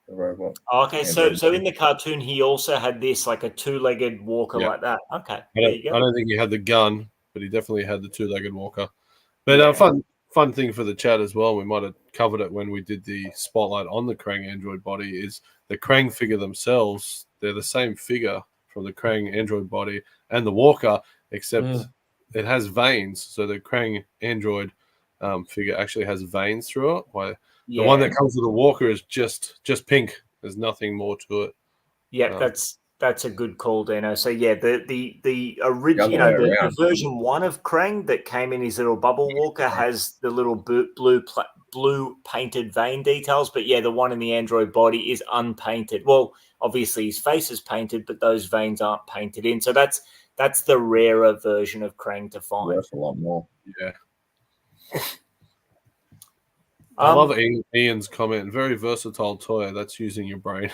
the robot.
Okay, so in the cartoon, he also had this like a two-legged walker like that. Okay, there you go.
I don't think he had the gun, but he definitely had the two-legged walker. But fun thing for the chat as well. We might have covered it when we did the spotlight on the Krang android body. Is the Krang figure themselves? They're the same figure from the Krang android body and the walker, except it has veins. So the Krang android figure actually has veins through it. While the one that comes with the walker is just pink. There's nothing more to it.
Yeah, that's a good call, Deano. So yeah, the original, the version 1 of Krang that came in his little bubble walker has the little blue painted vein details, but yeah, the one in the android body is unpainted. Well, obviously his face is painted, but those veins aren't painted in. So that's the rarer version of Krang to find.
Worth a lot more.
Yeah. I love Ian's comment. Very versatile toy. That's using your brain.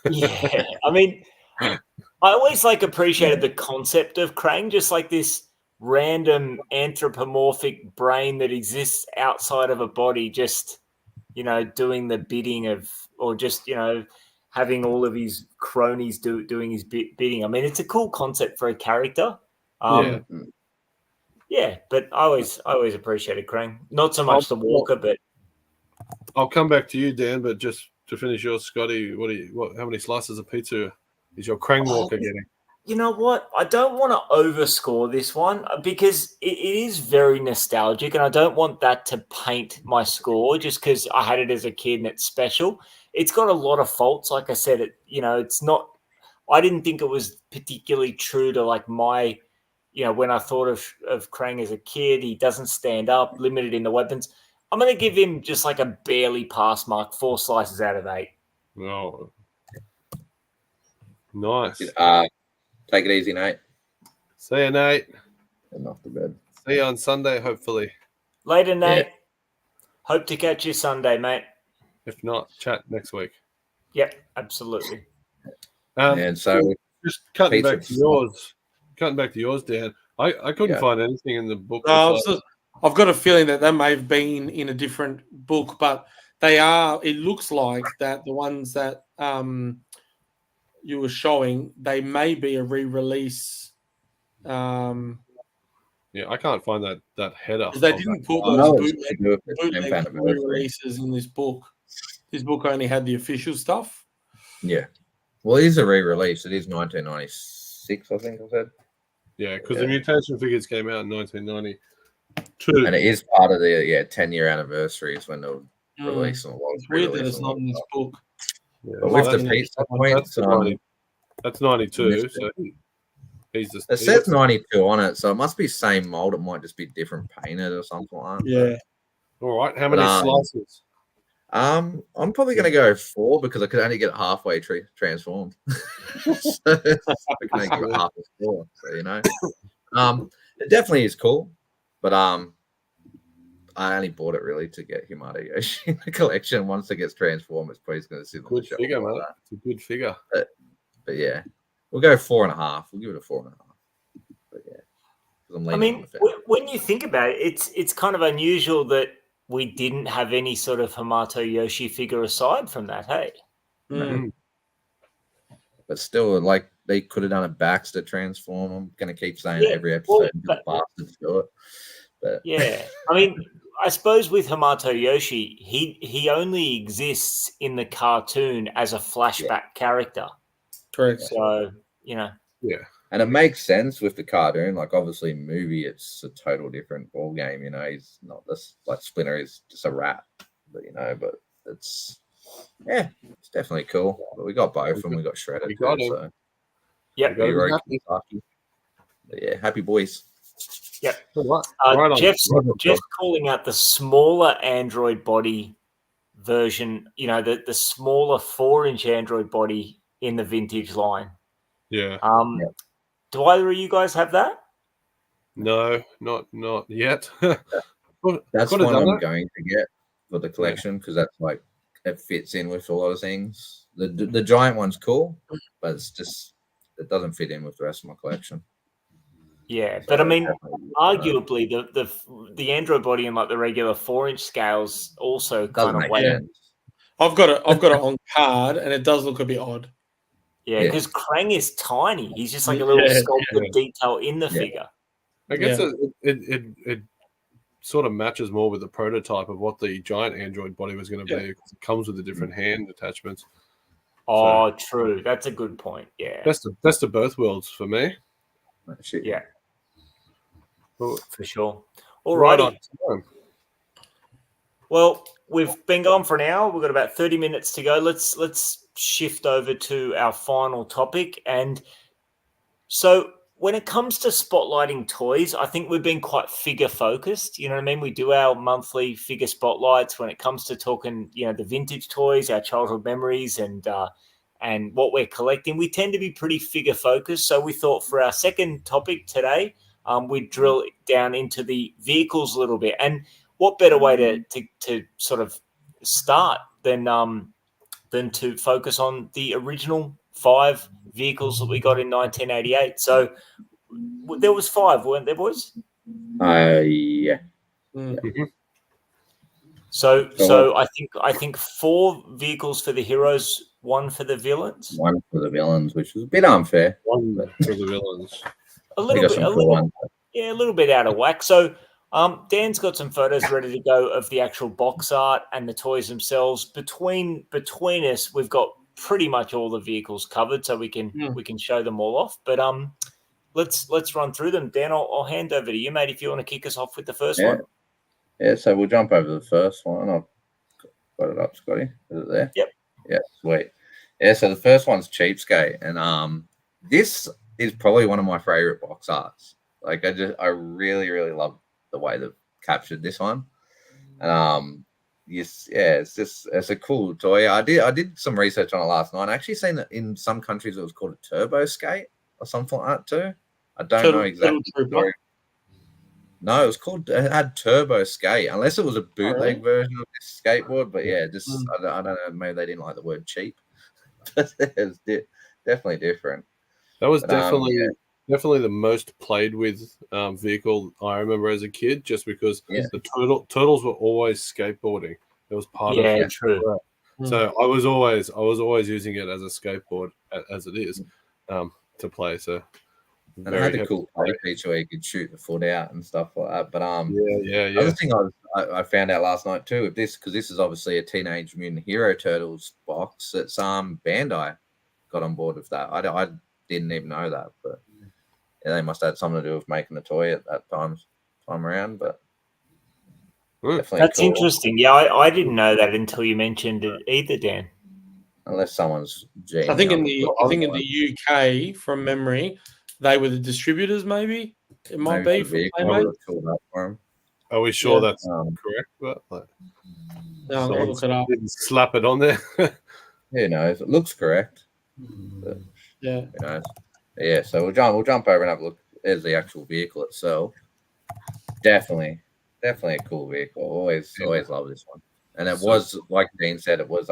Yeah, I mean, I always appreciated the concept of Krang, just like this random anthropomorphic brain that exists outside of a body, just doing the bidding of, or just having all of his cronies doing his bidding. I mean, it's a cool concept for a character. Yeah, but I always appreciated Krang. Not so much the walker, but
I'll come back to you, Dan. But just to finish yours, Scotty, how many slices of pizza is your Krang walker getting?
You know what? I don't want to overscore this one because it is very nostalgic, and I don't want that to paint my score just because I had it as a kid and it's special. It's got a lot of faults. Like I said, it's not. I didn't think it was particularly true to my, when I thought of Krang as a kid. He doesn't stand up, limited in the weapons. I'm going to give him just a barely pass mark, 4 slices out of 8.
Oh, nice.
Take it easy, Nate.
See you, Nate.
And off to bed.
See you on Sunday, hopefully.
Later, Nate. Yeah. Hope to catch you Sunday, mate.
If not, chat next week.
Yep, absolutely.
And so
just cutting back to yours, Dan. I couldn't find anything in the book.
I've got a feeling that may have been in a different book, but they are. It looks like that the ones that you were showing, they may be a re-release.
Yeah, I can't find that header.
They didn't put those bootleg re-releases in this book. This book only had the official stuff.
Yeah. Well, it is a re-release. It is 1996, I think I said.
Yeah, because the mutation figures came out in 1992.
And it is part of the 10-year anniversary is when they were releasing a lot.
It's weird that it's not in this book.
Yeah,
but with the pizza points,
that's 92. So he's just.
It says 92 on it, so it must be same mold. It might just be different painted or something like that.
Yeah.
All right. How many slices?
I'm probably going to go 4 because I could only get it halfway transformed. So I can only give it half a score. So it definitely is cool, but I only bought it really to get Himata Yoshi in the collection. Once it gets transformed, it's probably going to sit on the shelf.
Figure, man. It's a good figure.
But yeah, we'll go 4.5. We'll give it a 4.5. But yeah,
I mean, when you think about it, it's kind of unusual that we didn't have any sort of Hamato Yoshi figure aside from that. Hey,
but still, they could have done a Baxter transform. I'm going to keep saying every episode, bastards do it. But
yeah, I mean, I suppose with Hamato Yoshi, he only exists in the cartoon as a flashback character.
Correct.
So
yeah,
and it makes sense with the cartoon. Obviously, movie, it's a total different ball game. He's not this Splinter is just a rat, but it's it's definitely cool. But we got both, and we got Shredder.
We got him.
So
happy.
But yeah, happy boys.
Yep.
Right
Jeff's calling out the smaller Android body version, the smaller 4-inch Android body in the vintage line.
Yeah.
Do either of you guys have that?
No, not yet.
That's one I'm going to get for the collection because that's it fits in with a lot of things. The giant one's cool, but it doesn't fit in with the rest of my collection.
Yeah, but I mean, arguably the Android body and the regular 4-inch scales also kind of weigh.
I've got it on card, and it does look a bit odd.
Yeah, because Krang is tiny. He's just like a little sculpted detail in the figure.
I guess it sort of matches more with the prototype of what the giant android body was going to be. It comes with the different hand attachments.
Oh, true. That's a good point. Yeah.
Best of both worlds for me.
Yeah. For sure. All
Right
righty.
on time.
Well, we've been going for an hour. We've got about 30 minutes to go. Let's shift over to our final topic. And so when it comes to spotlighting toys, I think we've been quite figure focused. You know what I mean? We do our monthly figure spotlights when it comes to talking, the vintage toys, our childhood memories, and what we're collecting. We tend to be pretty figure focused. So we thought for our second topic today, we'd drill down into the vehicles a little bit. And what better way to sort of start than to focus on the original 5 vehicles that we got in 1988. So there was 5, weren't there, boys?
Yeah.
Mm-hmm. So I think 4 vehicles for the heroes, 1 for the villains.
1 for the villains, which was a bit unfair.
1 for the villains.
A little bit out of whack. So Dan's got some photos ready to go of the actual box art and the toys themselves. Between us, we've got pretty much all the vehicles covered, so we can show them all off. But let's run through them. Dan, I'll hand over to you, mate, if you want to kick us off with the first one.
Yeah, so we'll jump over the first one. I've got it up, Scotty. Is it there?
Yep.
Yeah, sweet. Yeah, so the first one's Cheapskate, and this is probably one of my favorite box arts. Like, I really, really love the way they've captured this one. And it's a cool toy. I did some research on it last night. I actually seen that in some countries it was called a turbo skate or something like that too. I don't know exactly. No, it was called. It had turbo skate, unless it was a bootleg version of this skateboard. But yeah, I don't know. Maybe they didn't like the word cheap. But it was definitely different.
That was definitely the most played with vehicle I remember as a kid, just because the turtles were always skateboarding. It was part of it.
True.
So I was always using it as a skateboard, as it is, to play. So
and it had a cool play feature where you could shoot the foot out and stuff like that. But
the
other thing I found out last night too, with this, because this is obviously a Teenage Mutant Hero Turtles box, it's Bandai got on board with that. I didn't even know that, but they must have had something to do with making the toy at that time around. But
that's cool. Interesting. Yeah, I didn't know that until you mentioned it either, Dan.
Unless someone's genius.
I think in the UK, from memory, they were the distributors. Maybe it might be for Playmates.
Are we sure that's correct? But
no, I'll look it up.
Didn't slap it on there.
Who knows? It looks correct. But,
yeah.
Who knows? Yeah. So we'll jump over and have a look. There's the actual vehicle itself. Definitely a cool vehicle. Always love this one. And it was, like Dean said, it was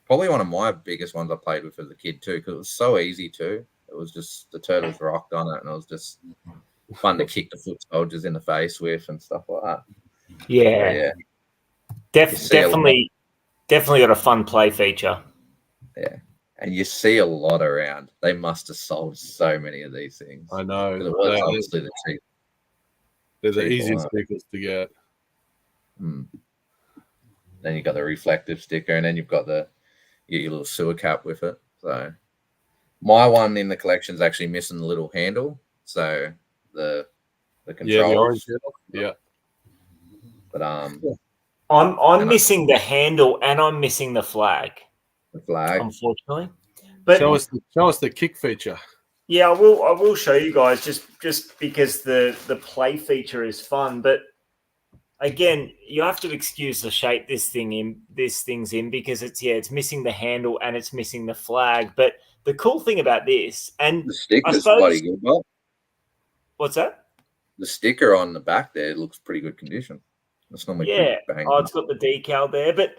probably one of my biggest ones I played with as a kid too, because it was so easy too. It was just the turtles rocked on it, and it was just fun to kick the foot soldiers in the face with and stuff like that.
Yeah. Definitely got a fun play feature.
Yeah. And you see a lot around. They must have sold so many of these things.
I know.
It was obviously the cheap.
They're the easiest vehicles to get.
Then you got the reflective sticker, and then you've got your little sewer cap with it. So my one in the collection is actually missing the little handle. So the controls.
Yeah, the orange handle. Yeah.
But
I'm missing the handle, and I'm missing the flag.
The flag,
unfortunately. But
show us the kick feature.
Yeah, I will show you guys just because the play feature is fun. But again, you have to excuse the shape this thing's in because it's missing the handle and it's missing the flag. But the cool thing about this, and
the sticker's bloody good. Well,
what's that?
The sticker on the back there looks pretty good condition. It's not
it's got the decal there, but.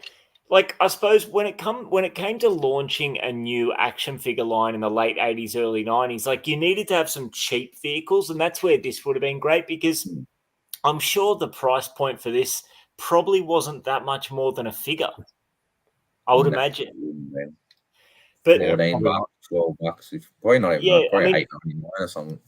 Like, I suppose when it came to launching a new action figure line in the late 80s, early 90s, like you needed to have some cheap vehicles, and that's where this would have been great because I'm sure the price point for this probably wasn't that much more than a figure. I would imagine. But
$14, $12, probably not even probably $8.99 or something.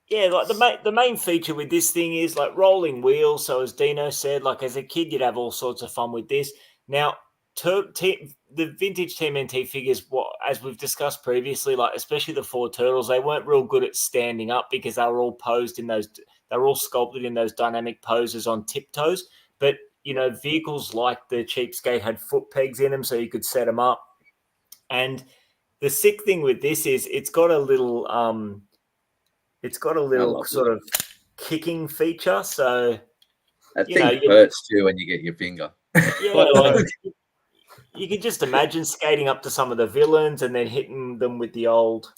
Yeah, like the main feature with this thing is like rolling wheels. So as Deano said, like as a kid, you'd have all sorts of fun with this. Now, the vintage TMNT figures, as we've discussed previously, like especially the 4 turtles, they weren't real good at standing up because they were all posed in those. They were all sculpted in those dynamic poses on tiptoes. But vehicles like the Cheapskate had foot pegs in them, so you could set them up. And the sick thing with this is it's got a little sort of kicking feature. So
that thing hurts too when you get your finger.
Yeah, you can just imagine skating up to some of the villains and then hitting them with the old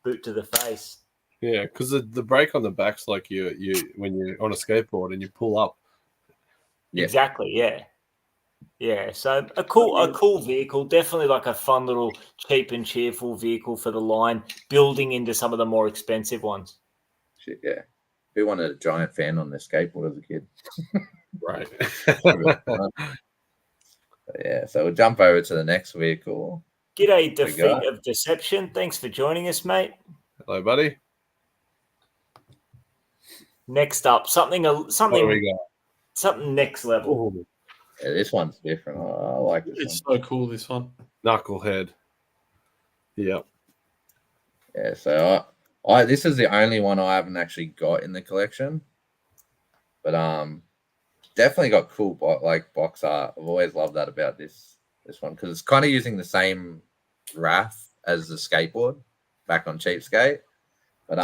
boot to the face.
Yeah, because the brake on the back's like you when you're on a skateboard and you pull up.
Yeah. Exactly. Yeah. So a cool vehicle, definitely like a fun little cheap and cheerful vehicle for the line, building into some of the more expensive ones.
Shit, yeah. Who wanted a giant fan on their skateboard as a kid?
Right.
Yeah, so we'll jump over to the next vehicle.
G'day, Defeat of Deception. Thanks for joining us, mate.
Hello, buddy.
Next up, something next level.
Ooh. Yeah, this one's different. I like this.
It's so cool, this one.
Knucklehead. Yep.
Yeah, so I this is the only one I haven't actually got in the collection, but definitely got cool box art. I've always loved that about this one because it's kind of using the same RAF as the skateboard back on Cheapskate. But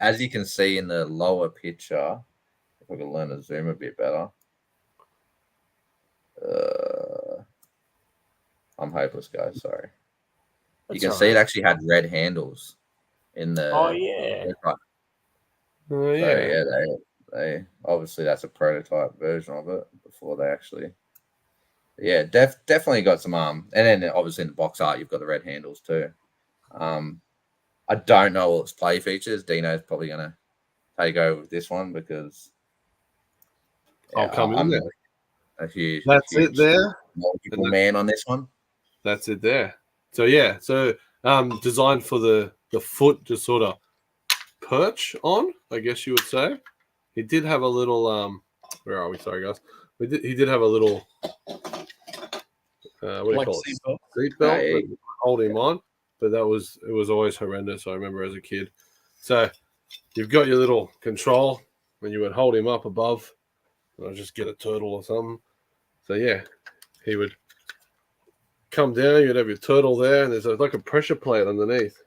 as you can see in the lower picture, if I can learn to zoom a bit better, I'm hopeless, guys. Sorry. You can see it actually had red handles in the.
Oh yeah.
Oh yeah.
So, yeah, they obviously that's a prototype version of it before they actually. Yeah, definitely got some and then obviously in the box art you've got the red handles too. I don't know all its play features. Deano's probably gonna take over with this one because
I'll come in there.
A huge.
That's it there.
Multiple man on this one.
That's it there. So yeah, designed for the foot to sort of perch on, I guess you would say. He did have a little where are we? Sorry guys. He did have a little what do you call it? Seat belt that hold him on. But it was always horrendous, I remember as a kid. So you've got your little control and you would hold him up above and I'd just get a turtle or something. So yeah, he would come down, you'd have your turtle there, and there's like a pressure plate underneath.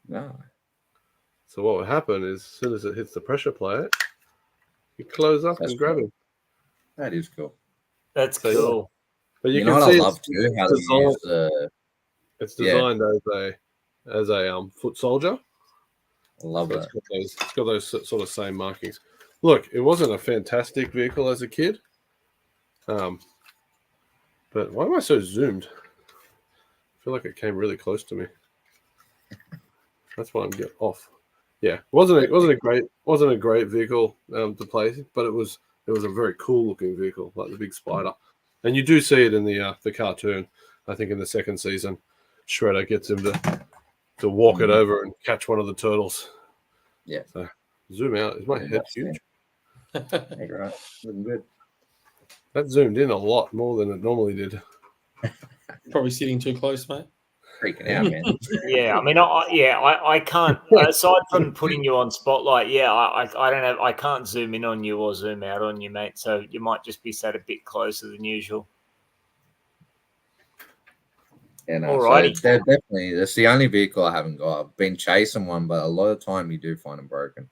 No.
So what would happen is as soon as it hits the pressure plate, you close up and grab him.
That is cool.
That's cool.
But you
can
see
I love too how they use
it's designed as a foot soldier.
I love that.
It's got those sort of same markings. Look, it wasn't a fantastic vehicle as a kid. But why am I so zoomed? I feel like it came really close to me. That's why I'm getting off. Yeah, it wasn't a great vehicle to play, but it was a very cool looking vehicle, like the big spider. And you do see it in the cartoon. I think in the second season, Shredder gets him to walk it over and catch one of the turtles.
Yeah.
So zoom out. Is my head huge?
You're right. Looking good.
That zoomed in a lot more than it normally did.
Probably sitting too close, mate.
Freaking out, man.
Yeah, I mean, I can't. Aside from putting you on spotlight, I can't zoom in on you or zoom out on you, mate. So you might just be sat a bit closer than usual.
Yeah, no, alrighty. So definitely, that's the only vehicle I haven't got. I've been chasing one, but a lot of time you do find them broken.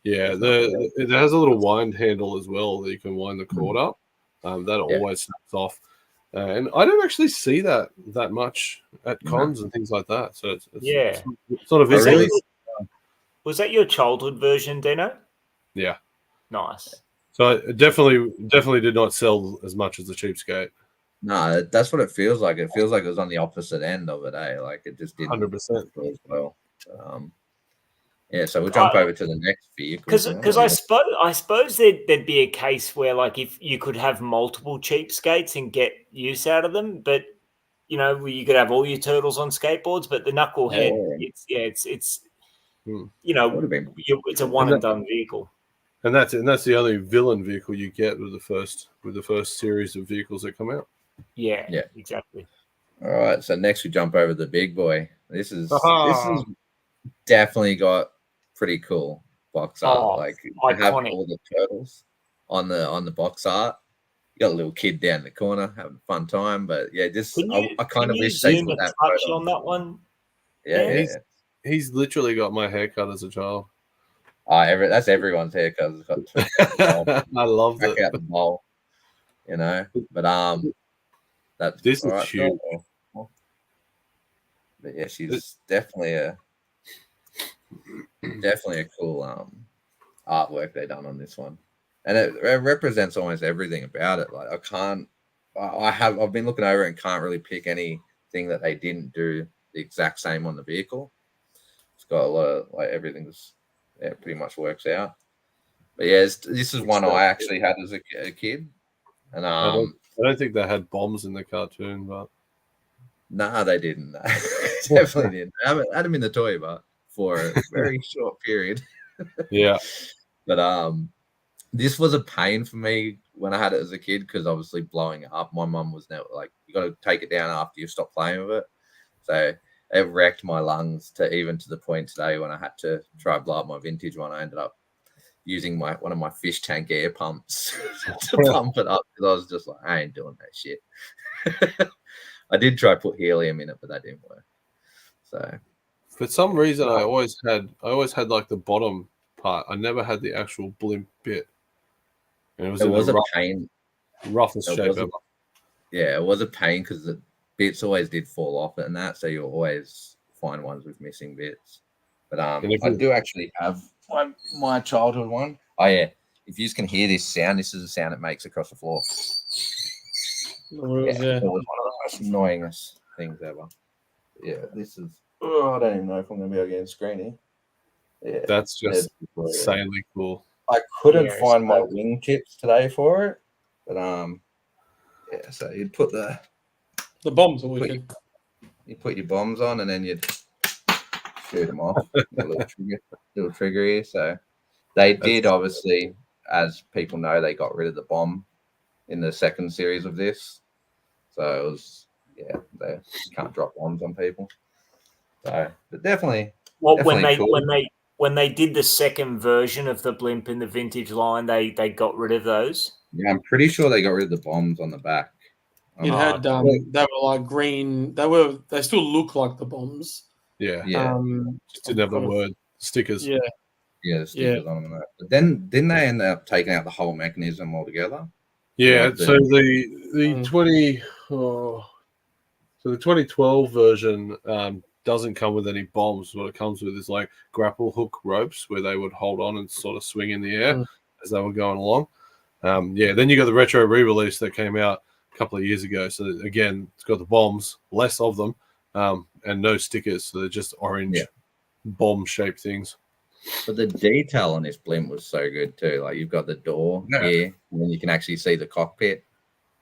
Yeah, it has a little wind handle as well that you can wind the cord up. That always snaps off. And I don't actually see that much at cons and things like that. So it's sort of
visible. Was that your childhood version, Deano?
Yeah.
Nice.
So it definitely did not sell as much as the Cheapskate.
No, that's what it feels like. It feels like it was on the opposite end of it, eh? Like it just didn't
100%
as well. Yeah, so we'll jump over to the next vehicle.
Because I suppose there'd be a case where, like, if you could have multiple cheapskates and get use out of them, but you know, you could have all your turtles on skateboards, but the Knucklehead, it's you know, it's a one and done vehicle.
And that's the only villain vehicle you get with the first series of vehicles that come out.
Yeah, exactly.
All right, so next we jump over the big boy. This is definitely got pretty cool box art. Like you have all the turtles on the box art. You got a little kid down in the corner having a fun time, but yeah, I kind of wish they put that photo
on that one.
Yeah,
he's literally got my haircut as a child.
That's everyone's haircut.
I love
it. Out the bowl, you know. But
this is huge.
But yeah, she's definitely a cool artwork they done on this one, and it represents almost everything about it. Like I've been looking over it and can't really pick anything that they didn't do the exact same on the vehicle. It's got a lot of like everything's pretty much works out. But yeah, this is one I actually had as a kid, and
I don't think they had bombs in the cartoon, but
nah, they didn't. Definitely didn't. I had them in the toy, but for a very short period.
Yeah.
But this was a pain for me when I had it as a kid because obviously blowing it up, my mum was never like, you got to take it down after you stop playing with it. So it wrecked my lungs to the point today when I had to try blow up my vintage one. I ended up using one of my fish tank air pumps to pump it up because I was just like, I ain't doing that shit. I did try put helium in it, but that didn't work. So
for some reason, I always had like the bottom part. I never had the actual blimp bit. And it was a
pain,
roughest shape ever.
Yeah, it was a pain because the bits always did fall off it and that, so you'll always find ones with missing bits. But I do actually have my childhood one. Oh yeah, if you can hear this sound, this is the sound it makes across the floor. It was one of the most annoyingest things ever. Yeah, this is. I don't even know if I'm going to be able to get in screen here. Yeah,
that's just insanely cool.
I couldn't find my wing tips today for it, but yeah. So you'd put the
bombs are wicked.
You put your bombs on, and then you'd shoot them off. little trigger here. So they did obviously, as people know, they got rid of the bomb in the second series of this. So it was they can't drop bombs on people. So, but definitely.
Well,
definitely
when they did the second version of the blimp in the vintage line, they got rid of those.
Yeah, I'm pretty sure they got rid of the bombs on the back.
It had they were like green. They still look like the bombs.
Yeah.
Just
didn't have the word stickers.
Yeah.
Yeah, the stickers on them. But then didn't they end up taking out the whole mechanism altogether?
Yeah. So the 2012 version doesn't come with any bombs. What it comes with is like grapple hook ropes where they would hold on and sort of swing in the air as they were going along. Then you got the retro re-release that came out a couple of years ago. So again, it's got the bombs, less of them, and no stickers. So they're just orange bomb-shaped things.
But the detail on this blimp was so good too. Like you've got the door here, and then you can actually see the cockpit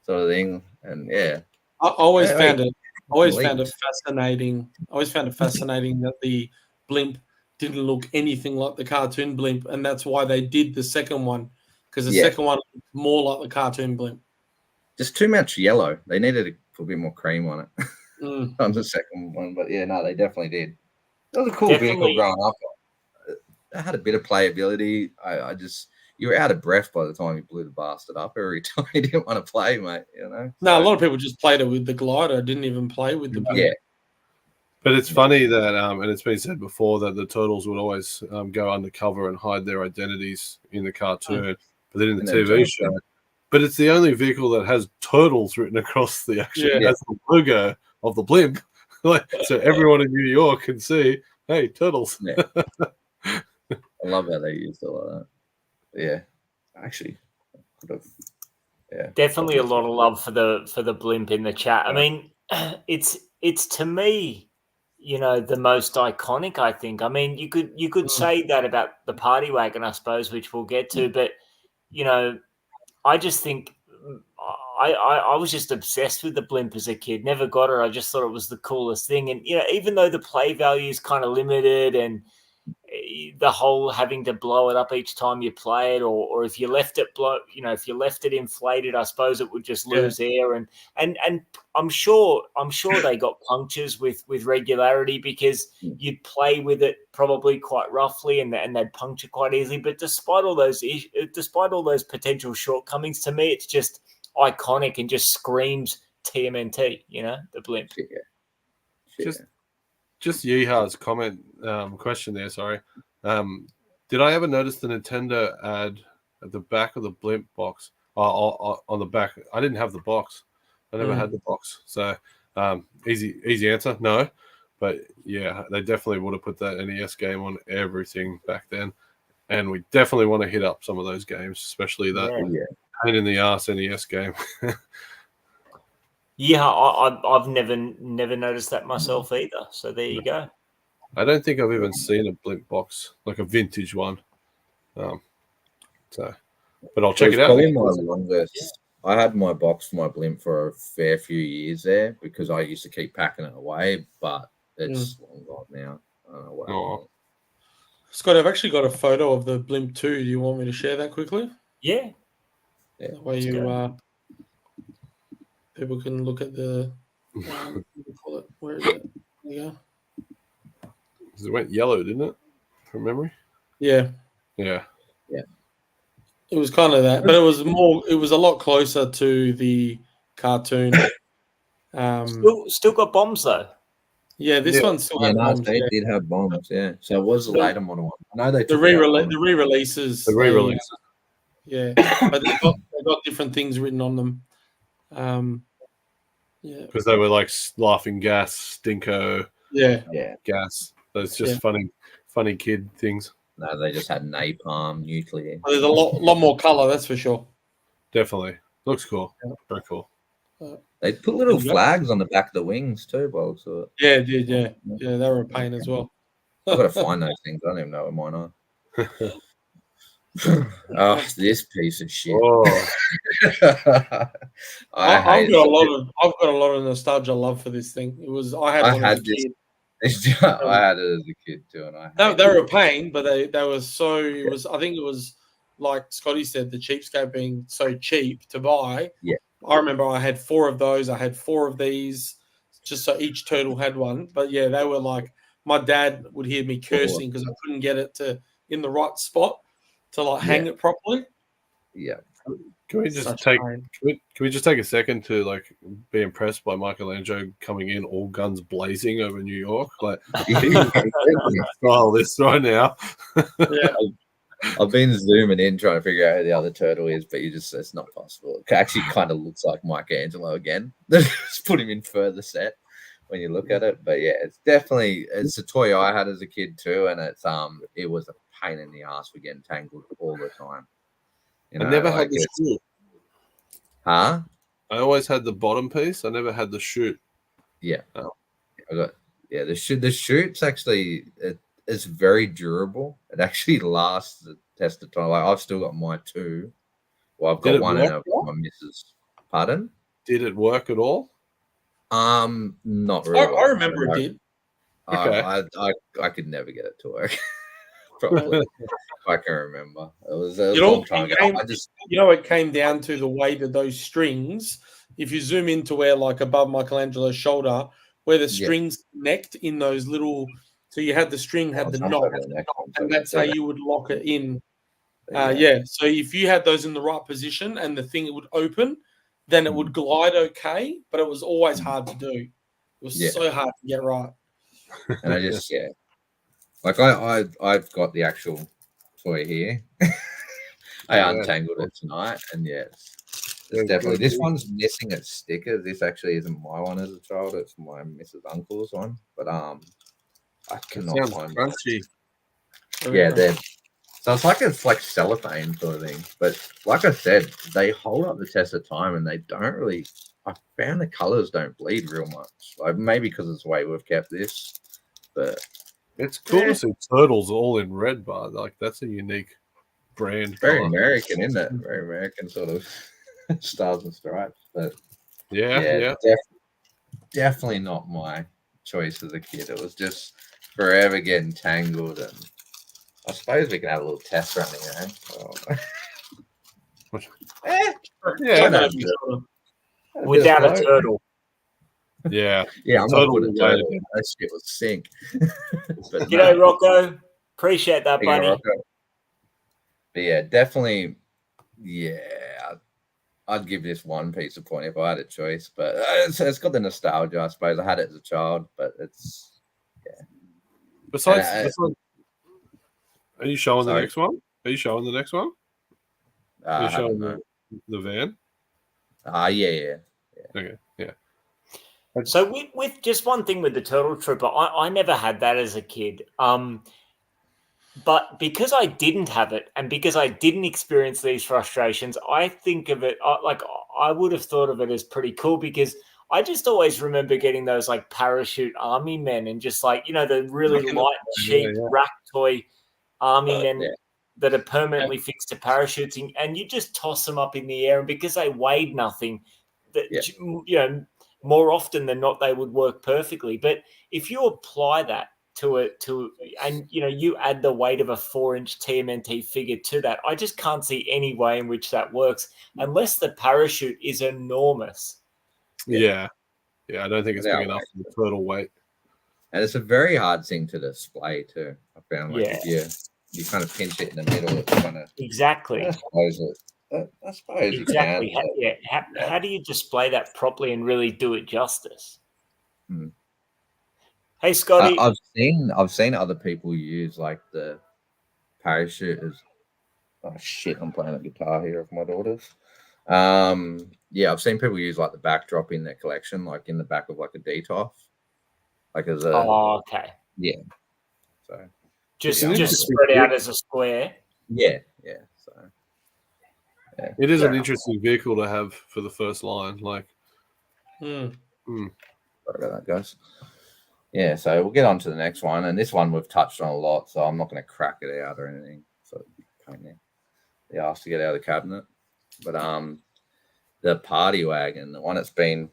sort of thing. And I
always found it fascinating. I always found it fascinating that the blimp didn't look anything like the cartoon blimp, and that's why they did the second one, because the second one looked more like the cartoon blimp.
Just too much yellow. They needed to put a bit more cream on it on the second one. But yeah, no, they definitely did. It was a cool vehicle growing up. It had a bit of playability. You were out of breath by the time you blew the bastard up every time you didn't want to play, mate. You know.
No, a lot of people just played it with the glider. Didn't even play with the blimp.
Yeah.
But it's funny that, and it's been said before, that the turtles would always go undercover and hide their identities in the cartoon, but then in the TV show. But it's the only vehicle that has turtles written across the has the logo of the blimp, so everyone in New York can see, hey, turtles.
Yeah. I love how they used it like that. Yeah, actually,
definitely a lot of love for the blimp in the chat. I mean, it's to me, the most iconic, I think. I mean, you could say that about the Party Wagon, I suppose, which we'll get to, but I just think I was just obsessed with the blimp as a kid. Never got her. I just thought it was the coolest thing. And even though the play value is kind of limited, and the whole having to blow it up each time you play it, or if you left it if you left it inflated, I suppose it would just lose air. And I'm sure they got punctures with regularity, because you'd play with it probably quite roughly, and they'd puncture quite easily. But despite all those potential shortcomings, to me, it's just iconic and just screams TMNT. The blimp.
Just Yeeha's comment question there. Sorry, did I ever notice the Nintendo ad at the back of the blimp box? On the back, I didn't have the box. I never had the box. So easy answer, no. But yeah, they definitely would have put that NES game on everything back then, and we definitely want to hit up some of those games, especially that pain in the ass NES game.
Yeah, I've never noticed that myself either. So there you go.
I don't think I've even seen a blimp box, like a vintage one. But I'll check it out.
Probably my longest. I had my box for my blimp for a fair few years there, because I used to keep packing it away, but it's long gone now. I don't know what.
Scott, I've actually got a photo of the blimp too. Do you want me to share that quickly?
Yeah.
That way people can look at the. What do you call it? Where is it? There you go.
It went yellow, didn't it? From memory.
Yeah.
Yeah.
It was kind of that, but it was a lot closer to the cartoon.
Still got bombs though.
Yeah, this one still had bombs.
They did have bombs, yeah. So it was the later model one. I know they
the re-releases.
The re-releases.
Yeah, but they got different things written on them. Yeah,
because they were like laughing gas, stinko.
Yeah,
gas. Those just funny kid things.
No, they just had napalm, nuclear.
Well, there's a lot more color, that's for sure.
Definitely looks cool. Very cool.
They put little flags on the back of the wings too, Bob. So
yeah, dude. Yeah, they were a pain as well.
I've got to find those things. I don't even know what mine are. Oh, this piece of shit.
Oh.
I've got a lot of nostalgia love for this thing. I had this.
I had it as a kid too, and
they were a pain, but they were so. I think it was like Scotty said, the cheapskate being so cheap to buy.
Yeah,
I remember I had 4 of those. I had 4 of these, just so each turtle had one. But yeah, they were like, my dad would hear me cursing because I couldn't get it in the right spot to hang it properly.
Yeah.
Can we just take a second to be impressed by Michelangelo coming in all guns blazing over New York? He can style this right now.
Yeah.
I've been zooming in trying to figure out who the other turtle is, but it's not possible. It actually kind of looks like Michelangelo again. Just put him in further set when you look at it. But yeah, it's a toy I had as a kid too, and it was a pain in the ass for getting tangled all the time.
I never had the shoot.
Huh?
I always had the bottom piece. I never had the shoot.
Yeah. The shoot's actually it's very durable. It actually lasts the test of time. I've still got my 2. Well, I've got one and I've got my missus. Pardon?
Did it work at all?
Not really.
I remember it did.
Okay. I could never get it to work. Probably. I can remember. It was a long time ago.
It came down to the weight of those strings. If you zoom into where, above Michelangelo's shoulder, where the strings connect in those little. So you had the string, had the knot, and that's how you would lock it in. So if you had those in the right position and the thing would open, then it would glide okay, but it was always hard to do. It was so hard to get right.
And I've got the actual toy here. I untangled it tonight, and it's definitely this one's missing its sticker. This actually isn't my one as a child; it's my Mrs. Uncle's one. But I cannot find
crunchy.
Yeah, so it's like cellophane sort of thing. But like I said, they hold up the test of time, and they don't really. I found the colors don't bleed real much. Maybe because it's the way we've kept this. but
it's cool to see turtles all in red, but like that's a unique brand.
Very
color.
American, isn't it? Very American sort of stars and stripes. But
yeah.
Definitely not my choice as a kid. It was just forever getting tangled, and I suppose we can have a little test run here.
Without a turtle.
Yeah,
I'm not putting a turtle. That shit was sink.
But G'day, Rocco. Appreciate that, buddy.
But yeah, definitely. Yeah, I'd give this one piece of point if I had a choice. But it's got the nostalgia, I suppose. I had it as a child, but it's
Besides, are you showing the next one? Are you showing the next one? Are you showing the van?
Yeah.
Okay, yeah.
So with just one thing with the Turtle Trooper, I never had that as a kid. But because I didn't have it and because I didn't experience these frustrations, I think of it like I would have thought of it as pretty cool because I just always remember getting those like parachute army men and just like, the really light, cheap rack toy army men that are permanently fixed to parachutes and you just toss them up in the air. And because they weighed nothing, more often than not, they would work perfectly. But if you apply that and you add the weight of a 4-inch TMNT figure to that, I just can't see any way in which that works unless the parachute is enormous.
Yeah, I don't think it's big enough for the turtle weight.
And it's a very hard thing to display too. I found if you kind of pinch it in the middle, it's kind of
exactly.
I suppose
exactly.
You can.
How do you display that properly and really do it justice? Hey, Scotty.
I've seen other people use like the parachute as. Oh shit! I'm playing a guitar here of my daughter's. I've seen people use like the backdrop in their collection, like in the back of like a DTOF, like as a.
Oh, okay.
Yeah. So.
Just spread out as a square.
Yeah. So.
Yeah. It is an interesting vehicle to have for the first line, like.
Sorry about that, guys. Yeah, so we'll get on to the next one, and this one we've touched on a lot, so I'm not going to crack it out or anything. So they asked to get out of the cabinet, but the party wagon, the one that's been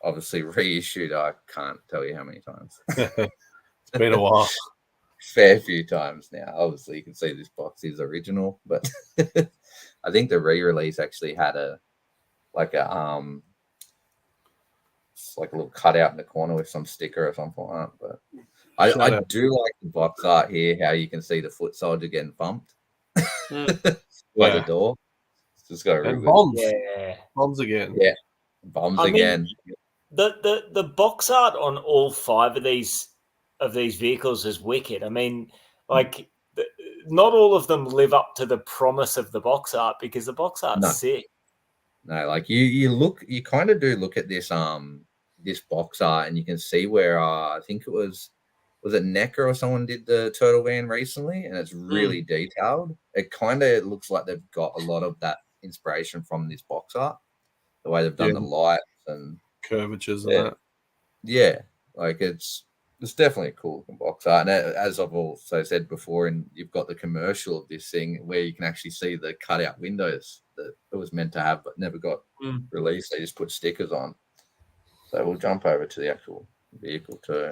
obviously reissued, I can't tell you how many times.
It's been a while,
fair few times now. Obviously, you can see this box is original, but I think the re-release actually had a little cutout in the corner with some sticker or something like that. But I do like the box art here, how you can see the foot soldier getting bumped by the door. It's just got a
bombs. Bombs again.
Yeah. Bombs again.
The box art on all 5 of these vehicles is wicked. I mean, like not all of them live up to the promise of the box art because the box art's sick.
No, like you kind of do look at this this box art and you can see where I think it was it NECA or someone did the turtle van recently, and it's really detailed. It kind of looks like they've got a lot of that inspiration from this box art, the way they've done the lights and
curvatures and that.
Yeah, like it's definitely a cool looking box art. And as I've also said before, and you've got the commercial of this thing where you can actually see the cutout windows that it was meant to have but never got released. They just put stickers on. So we'll jump over to the actual vehicle too.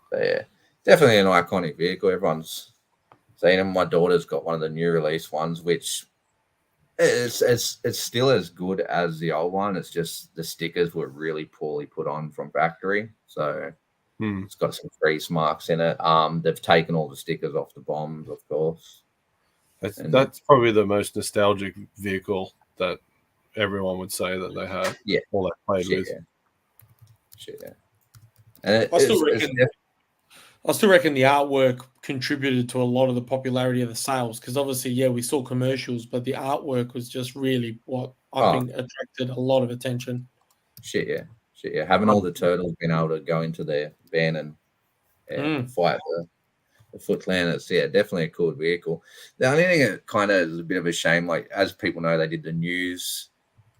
So yeah, definitely an iconic vehicle. Everyone's seen them. My daughter's got one of the new release ones, which it's still as good as the old one. It's just the stickers were really poorly put on from factory. So it's got some freeze marks in it. They've taken all the stickers off the bombs, of course.
That's probably the most nostalgic vehicle that everyone would say that they had.
Yeah.
All they played with.
Yeah. Shit, yeah. And
I still reckon the artwork contributed to a lot of the popularity of the sales because obviously, we saw commercials, but the artwork was just really what I think attracted a lot of attention.
Shit, yeah. Having all the turtles being able to go into their van and fight the Foot Clan, it's definitely a cool vehicle. The only thing that kind of is a bit of a shame, like as people know, they did the news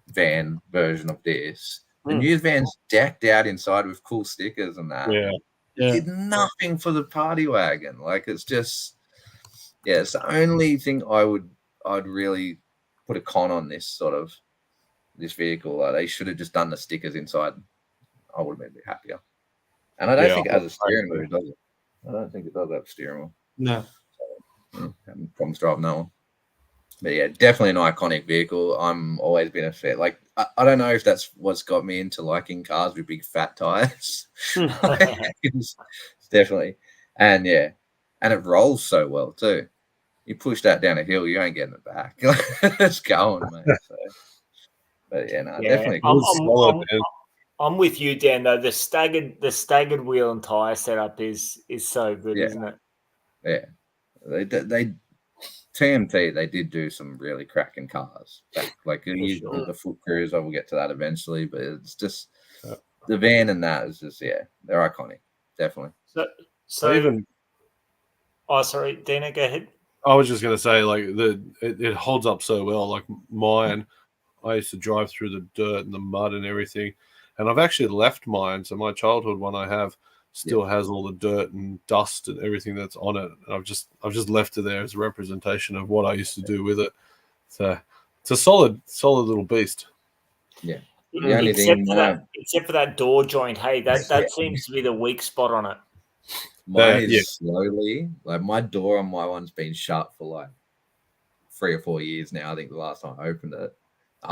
van version of this. The news van's decked out inside with cool stickers and that.
Yeah.
did nothing for the party wagon. Like it's just, it's the only thing I'd really put a con on this vehicle. They should have just done the stickers inside. I would have been a bit happier. And I don't think it has a steering wheel, does it? I don't think it does have a steering wheel.
No.
Having problems driving that one. But yeah, definitely an iconic vehicle. I'm always been a fan. Like I don't know if that's what's got me into liking cars with big fat tires. It's definitely, and it rolls so well too. You push that down a hill, you ain't getting it back. It's going, mate. So, but definitely.
I'm with you, Dan. Though the staggered wheel and tire setup is so good, isn't it?
Yeah, they TMNT, they did do some really cracking cars. Like the Foot Cruiser, we'll get to that eventually, but it's just the van and that is just they're iconic, definitely.
So even. Oh, sorry, Dana, go ahead.
I was just going to say, like it holds up so well. Like mine, I used to drive through the dirt and the mud and everything, and I've actually left mine. So my childhood one I have still has all the dirt and dust and everything that's on it. And I've just left it there as a representation of what I used to do with it. So it's a solid little beast.
Yeah.
Except for that door joint, hey, that seems to be the weak spot on it.
Mine is slowly, like my door on my one's been shut for like 3 or 4 years now. I think the last time I opened it,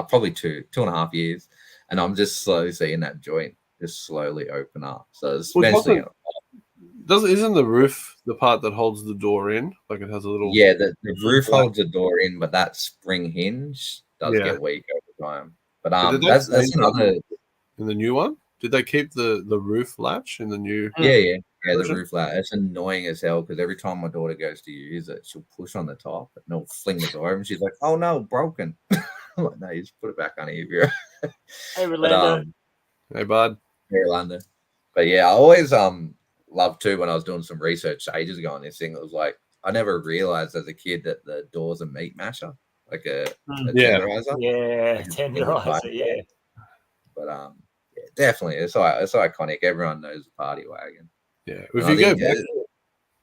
probably 2.5 years, and I'm just slowly seeing that joint just slowly open up. So it's eventually
isn't the roof the part that holds the door in? Like it has a little
the roof holds the door in, but that spring hinge does get weak over time. But that's another
in the new one. Did they keep the roof latch in the new?
Yeah, the roof latch. It's annoying as hell because every time my daughter goes to use it, she'll push on the top and it'll fling the door open. She's like, "Oh no, broken." I'm like, no, you just put it back on here.
Hey, Rolando.
Hey, bud.
Hey, Rolando. But yeah, I always loved too when I was doing some research ages ago on this thing. It was like I never realized as a kid that the door's a meat masher, like a tenderizer.
Yeah, tenderizer. Yeah.
But definitely, it's iconic. Everyone knows the party wagon.
Yeah, if you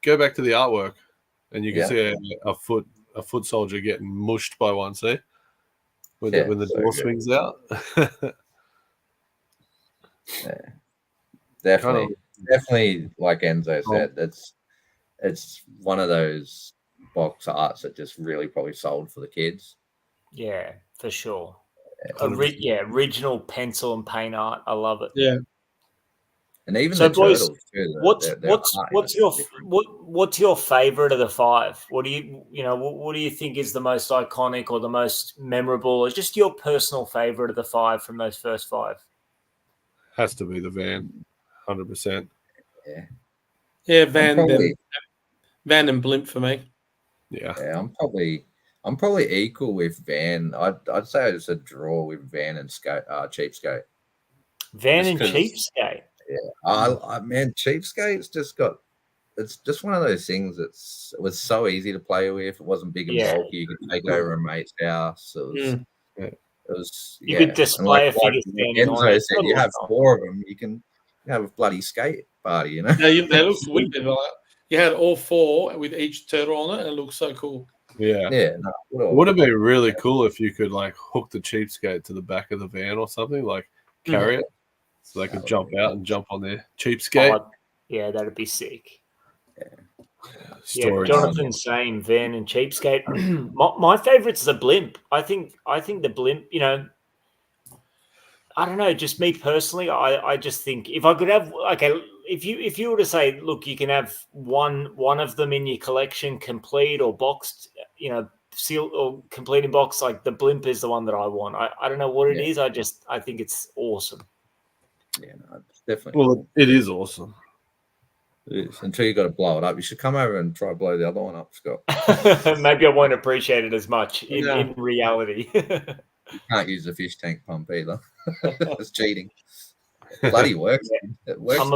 go back to the artwork, and you can see a foot soldier getting mushed by one. See, when the door swings out.
Definitely. Like Enzo said, it's one of those box arts that just really probably sold for the kids.
Yeah, for sure. Original pencil and paint art. I love it.
Yeah.
And even the turtles too.
What's your favorite of the 5? What do you think is the most iconic or the most memorable, or just your personal favorite of the 5 from those first 5?
Has to be the van, 100%.
Yeah, van and blimp for me.
Yeah, I'm probably equal with van. I'd say it's a draw with van and cheapskate.
Van and cheapskate.
Yeah, man, cheapskate's it's just one of those things it was so easy to play with. It wasn't big and bulky. You could take it over a mate's house. It was
you could display a figure standing on it.
You have 4 of them. You can have a bloody skate party, you know?
Yeah, they look wicked. You had all 4 with each turtle on it, and it looks so cool.
Yeah.
It
would have been really cool if you could like hook the cheapskate to the back of the van or something, like carry it, so they could jump out and jump on their cheapskate.
Yeah, that'd be sick.
Yeah,
Jonathan's saying van and cheapskate. my favorite's the blimp. I think the blimp, I don't know, just me personally, I just think if I could have if you were to say, look, you can have one of them in your collection complete or boxed, sealed or complete in box, like the blimp is the one that I want. I don't know what it is. I think it's awesome.
Yeah, no, it's definitely.
Well, it is awesome.
It is. Until you got to blow it up. You should come over and try to blow the other one up, Scott.
Maybe I won't appreciate it as much in reality.
You can't use the fish tank pump either. It's cheating. Bloody works. It works.
I'm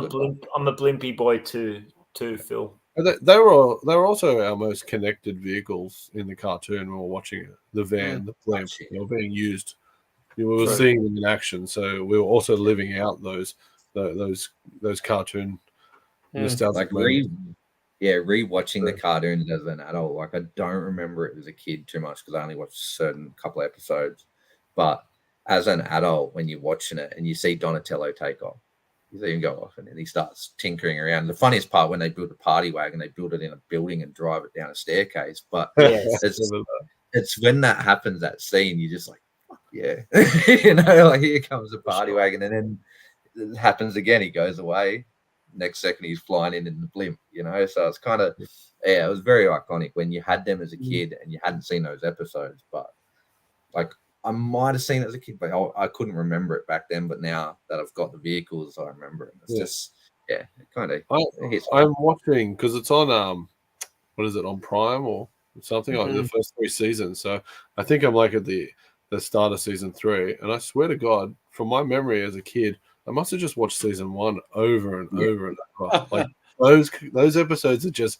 a blimpy boy too, Phil.
They were also our most connected vehicles in the cartoon. We were watching it. The van, the blimp, they were being used. We were seeing them in action, so we were also living out those cartoon nostalgic
like rewatching the cartoons as an adult. Like I don't remember it as a kid too much because I only watched a certain couple of episodes. But as an adult, when you're watching it and you see Donatello take off, you see him go off and then he starts tinkering around. The funniest part when they build a party wagon, they build it in a building and drive it down a staircase. But it's when that happens, that scene, you're just like, fuck yeah. Like here comes the party wagon, and then it happens again. He goes away. Next second, he's flying in the blimp, So it's kind of, it was very iconic when you had them as a kid and you hadn't seen those episodes. But like, I might have seen it as a kid, but I couldn't remember it back then. But now that I've got the vehicles, I remember it. It's just, it kind of.
I'm watching because it's on, what is it, on Prime or something, like the first 3 seasons. So I think I'm like at the start of season 3. And I swear to God, from my memory as a kid, I must have just watched season 1 over and over and over. Like those episodes are just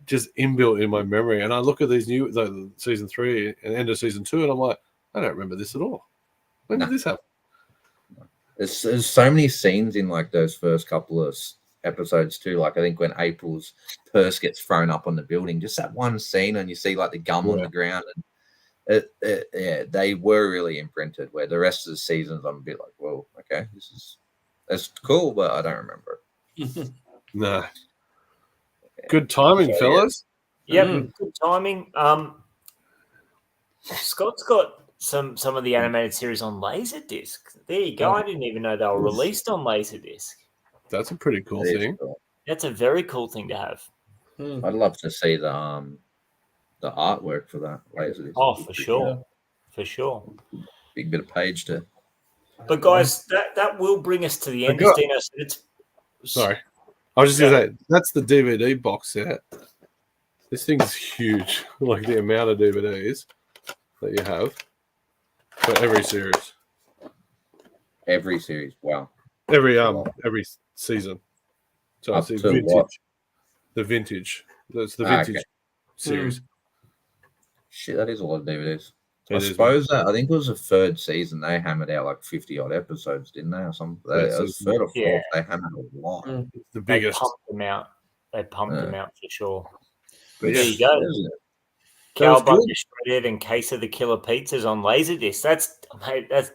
inbuilt in my memory. And I look at these new season 3 and end of season 2, and I'm like, I don't remember this at all. When did this happen?
There's so many scenes in like those first couple of episodes too. Like I think when April's purse gets thrown up on the building, just that one scene, and you see like the gum on the ground, and they were really imprinted. Where the rest of the seasons, I'm a bit like, well, okay, that's cool, but I don't remember.
No. Good timing, fellas.
Yep, good timing. Scott's got some of the animated series on Laserdisc. There you go. I didn't even know they were released on Laserdisc.
That's a pretty cool thing.
Cool.
That's a very cool thing to have.
I'd love to see the artwork for that Laserdisc.
Oh, for sure. For sure.
Big bit of page to.
But guys, that will bring us to the end. As Deano said,
sorry. I was just going to say, that's the DVD box set. This thing's huge. Like the amount of DVDs that you have for every series.
Every series, wow.
Every season. So
Up
it's
to
vintage.
what?
The vintage. That's the vintage series.
Shit, that is a lot of DVDs. I suppose that I think it was the 3rd season they hammered out like 50 odd episodes, didn't they? Or something. It was 3rd or 4th. They hammered a lot.
It's the biggest.
They pumped them out. They pumped them out for sure.
But
there you go. Cowabunga Shredded and Case of the Killer Pizzas on Laserdisc. That's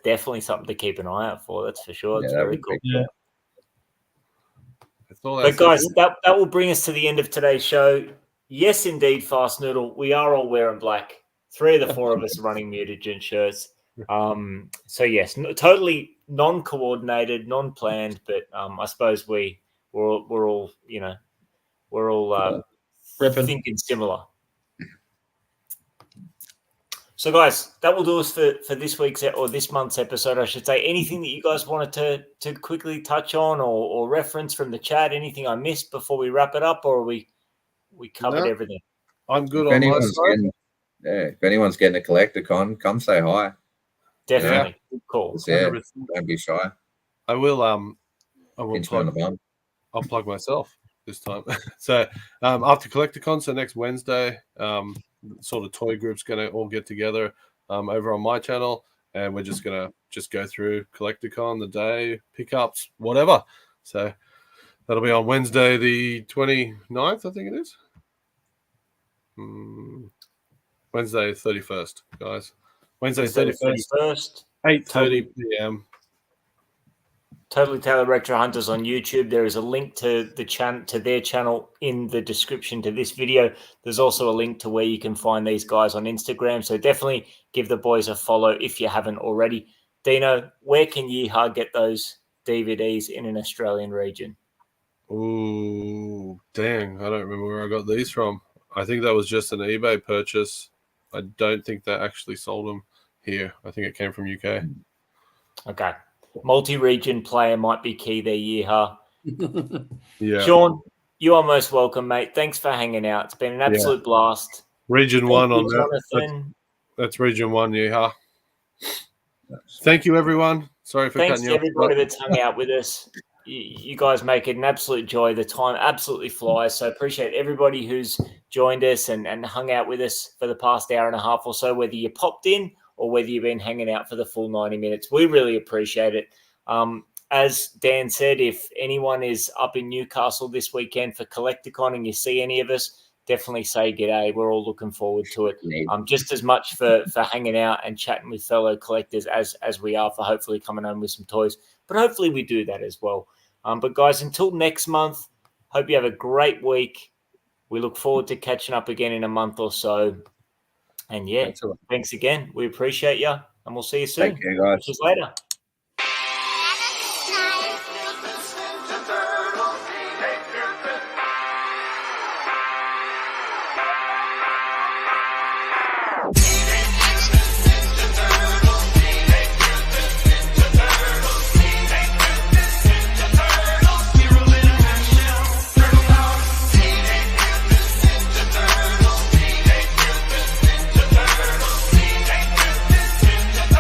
definitely something to keep an eye out for. That's for sure. It's very cool. But guys, that will bring us to the end of today's show. Yes, indeed, Fast Noodle. We are all wearing black. 3 of the 4 of us are running Mutagen shirts. So yes, totally non-coordinated, non-planned, but I suppose we're all thinking similar. So, guys, that will do us for this week's or this month's episode, I should say. Anything that you guys wanted to quickly touch on or reference from the chat? Anything I missed before we wrap it up, or we covered everything?
I'm good on my side.
If anyone's getting a Collecticon, come say hi.
Definitely. Cool.
Yeah, don't be shy.
I will I'll plug myself this time. So after Collecticon, so next Wednesday, sort of toy group's going to all get together over on my channel, and we're just going to go through Collecticon, the day, pickups, whatever. So that'll be on Wednesday the 29th, I think it is. Wednesday 31st, guys. Wednesday 31st, 8:30 p.m.
Totally Tailored Retro Hunters on YouTube. There is a link to their channel in the description to this video. There's also a link to where you can find these guys on Instagram. So definitely give the boys a follow if you haven't already. Deano, where can Yeehaw get those DVDs in an Australian region?
Ooh, dang. I don't remember where I got these from. I think that was just an eBay purchase. I don't think they actually sold them here. I think it came from UK.
Okay. Multi-region player might be key there, Yeehaw.
Yeah.
Sean, you are most welcome, mate. Thanks for hanging out. It's been an absolute blast.
Region 1 on that. That's Region 1, Yeehaw. Thank you, everyone. Sorry for cutting you off.
Thanks to everybody that's hung out with us. You guys make it an absolute joy. The time absolutely flies. So appreciate everybody who's joined us and hung out with us for the past hour and a half or so, whether you popped in or whether you've been hanging out for the full 90 minutes. We really appreciate it. as Dan said, if anyone is up in Newcastle this weekend for Collecticon and you see any of us, definitely say g'day. We're all looking forward to it. Just as much for hanging out and chatting with fellow collectors as we are for hopefully coming home with some toys. But hopefully we do that as well. But guys, until next month, hope you have a great week. We look forward to catching up again in a month or so. And yeah, thanks again. We appreciate you, and we'll see you soon.
Take care, guys.
See you later.